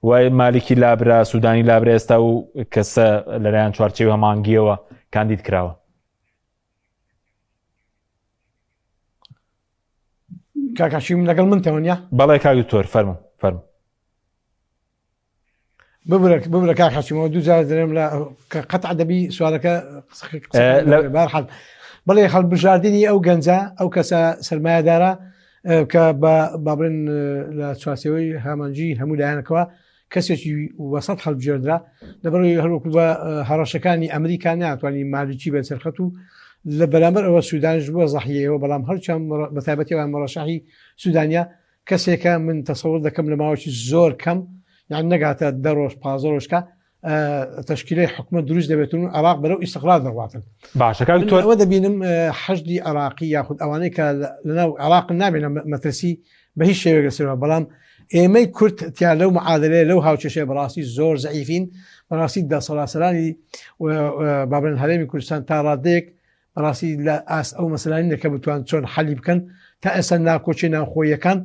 وای مالکی لابرا سوودانی لابرا ئێستا و کەسە لەلایەن چوارچێوە مانگیەوە کاندید کراوە. کاکاشیم لەگەڵ من تەوەنیا بەڵێ کاک دکتۆر فەرموو ببرە کاکاشیمەوە دوو جار دەرێم لە قەتع دەبی سوالەکە بارحەڵ بەڵێ هەڵبژاردننی ئەو گەنجە ئەو کەسە سەرمایەدارە کە با بڵێن لە چوارچێوەی هامانجی هەموو لایەنەکەوە کەسێکی وەسەد هەڵبژێردرا لەبەرەوەی هەروەکو بە هەڕەشەکانی ئەمریکا ناتوانانی مالیکی بێت سەرخەت و لە بەرامبەر ئەوە سوودانش بووە زەحیەوە بەڵام هەرچەند بەتایبەتیەوە مەڕەشاحی سوودانیا کەسێکە من تەسەوڕ دەکەم لە ماوەی زۆر کەم یان نەگاتە 10 ڕۆژ 15 ڕۆژکە تەشکیلەی حکومەت دروست دەبێتون و عێراق بەرەو ئیستیقلال دەڕواتن. باشە کاک دکتۆر ئەوە دەبینم حەشدی عێراقی یاخود ئەوانەی کە لەناو عێراق نابێنە مەترسی بە هیچ شێوەیەک لەسەرەوە بەڵام ئێمەی کورد تیا لەو معادلەیە لەو هاوچەشەیە بەڕاستی زۆر زەعیفین بەڕاستی دەسەڵاتسەرانی با بڵێن هەرێمی کوردستان تا ڕادەیەک بەڕاستی لە ئاس ئەو مەسەلانی نەکە بتوان چۆن حەلی بکەن تا ئێستا ناکۆچی ناوخۆیەکان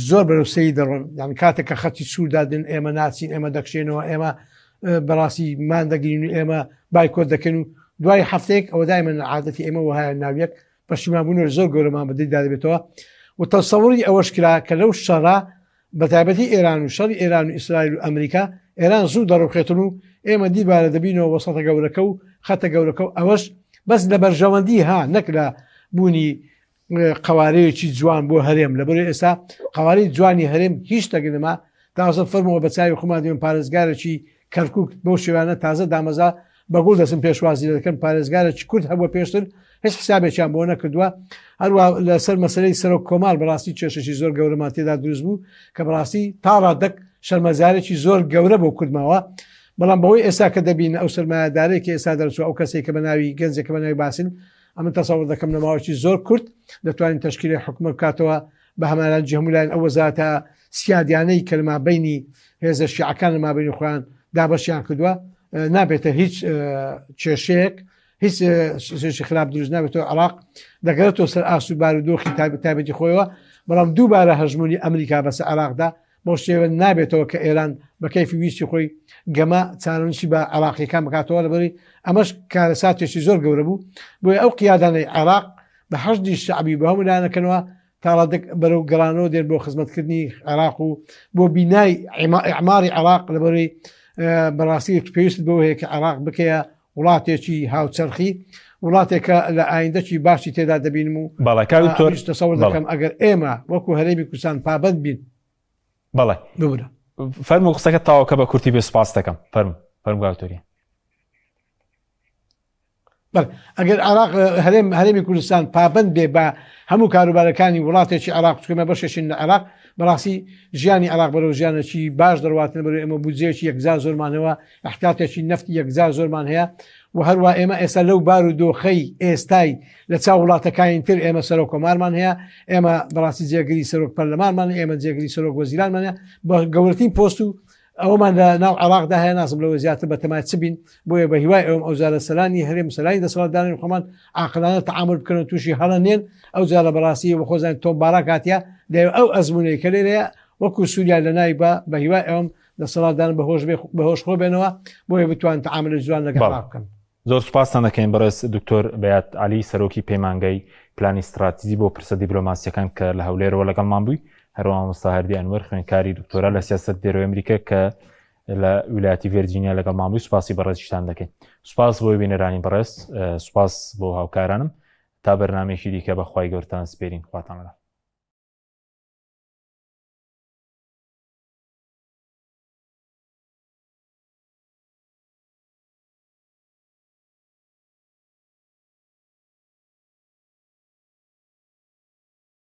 زۆر بەرەوسەی دەڕۆن یان کاتێک کە خەتی سوودادن ئێمە ناچین ئێمە دەکشێنەوە ئێمە بەڕاستی مان دەگرین و ئێمە بایکۆت دەکەن و دوای هەفتەیەک ئەوە دایمەن عادەتی ئێمە وهایە ناویەک پەشیمانبوون زۆر گەورەمان بەدەیدا دەبێتەوە و تەسەووری ئەوەش کرا کە لەو شەڕا بەتایبەتی ئێران و شەڕی ئێران و ئیسرائیل و ئەمریکا ئێران زوو دەڕوخێتن و ئێمە دیبارە دەبینەوە وەسەتە گەورەکە و خەتە گەورەکە و ئەوەش بەس لە بەرژەوەندی نەک لە بوونی قوارەیەکی جوان بۆ هەرێم لەبەر ئێستا قوارەی جوانی هەرێم هیچ تەگەنەما تازە فەرمەوە بە چاوی خۆمان دێن پارێزگارێکی کەرکووک بەو شێوانە تازە دامەزا بەگوڵ دەسم پێشوازی دەکەن پارێزگارێکی کورد هەبووە پێشتر هیچ حسابێکیان بۆ نەکردووە هەروە لەسەر مەسەلەی سەرۆک کۆمار بەڕاستی کێشەی زۆر گەورەمان تێدا دروست بوو کە بەڕاستی تا ڕادەک شەرمەزارێکی زۆر گەورە بۆ کوردماوە بەڵام بەوەی ئێستا کە دەبین ئەو سەرمایەدارێکی ئێستا دەرچوە ئەو کەسێک کە بە ناوی گەنجێک بە ناوی باسن ئەمە تەسەوڕ دەکەم لە ماوەی زۆر کورت دەتوانین تەشکیلی حکومەت بکاتەوە بە هەمانەت هەمولایەن ئەو وەزارەتە سیادیانەی کە لە مابەینی هێزە شیعەکان لە مابەینی خۆیان دابەشیان کردووە نابێتە هیچ کێشەیەک هیچ خراپ دروست نابێتەوە عێراق دەگەرێتەوە سەر ئاسو بارودۆخی تایبەتی خۆیەوە بەڵام دووبارە هەژمونی ئەمریکا بەسەر عێراقدا بۆ شێوە نابێتەوە کە ئێران بە کەیفی ویستی خۆی گەمە چارەنووسی بە عێراقیەکان بکاتەوە لەبەری ئەمەش کارەساتێکی زۆر گەورە بوو بۆیە ئەو قیادانەی عێراق بە حەشدی شعبی بە هەموو لایەنەکەنەوە تا ڕادێک بەرەو گەڕانەوە دێن بۆ خزمەتکردنی عێراق و بۆ بینای ئەعماری عێراق لەبەری بەڕاستی پێویست بەوە هەیە کە عێراق بکەیە وڵاتێکی هاوچەرخی وڵاتێکە لە ئایندەکی باشی تێدا دەبینم و تەسەوڕ دەکەم ئەگەر ئێمە وەکو هەرێمی کوردستان پابەت بین بەڵێ ببرە فەرموو قسەکە تاوەکە بە کورتی بێ سوپاس دەکەم فەرموو گاوتۆری ئەگەر عێراق هەرێمی کوردستان پابند بێ بە هەموو کاروبارەکانی وڵاتێکی عێراق بچکەمە بەشێشین لە عێراق بەڕاستی ژیانی عێراق بەرەو ژیانێکی باش دەڕواتن بەرەو ئێمە بودجەیەکی یەکجار زۆرمانەوە احتیاطێکی نەفتی یەکجار زۆرمان هەیە و هەروە ئێمە ئێستا لەو بارودۆخەی ئێستای لە چاو وڵاتەکانی تر ئێمە سەرۆک کۆمارمان هەیە ئێمە بەڕاستی جێگری سەرۆک پەرلەمانمان ئێمە جێگری سەرۆک وەزیرانمان هەیە بە گەورەترین پۆست و ئەومان لە ناو عێراقدا هەیە نازم لەوە زیاتر بەتەمای چ بین بۆیە بە هیوای ئەوم ئەو جارە سەرانی هەرێم سەرانی دەسەڵاتدارانی خۆمان عاقلانە تەعامل بکەن تووشی هەڵە نێن ئەو جارە بەڕاستی وە خۆزانانی تۆمبارا کاتیا دەیە ئەو ئەزمونەی کە لێرەیە وەکو سووریا لە ناوی بە هیوای ئەوم دەسەڵاتدارن بەهۆش خۆ بێنەوە بۆیە بتوان تەعامل جوان لەگەڵ بکەن. زۆر سوپاسان دەکەین بەڕێز دکتۆر بەیات عەلی سەرۆکی پەیمانگەی پلانی استراتیجی بۆ پرسە دیبلۆماسیەکان کە لە هەولێرەوە لەگەڵمان بووی هەروە مامۆستا هەردی ئەنوەر خوێندکاری دکتۆرا لە سیاسەت دێرەوەی ئەمریکا کە لە ویلایەتی ڤێرجینیا لەگەڵمان بووی سوپاسی بەڕێزیشتان دەکەین سوپاس بۆی بینەرانی بەڕێز سوپاس بۆ هاوکارانم تا بەرنامێکی دیکە بەخوای گەورەتان سپێرین خواتان لەگەڵ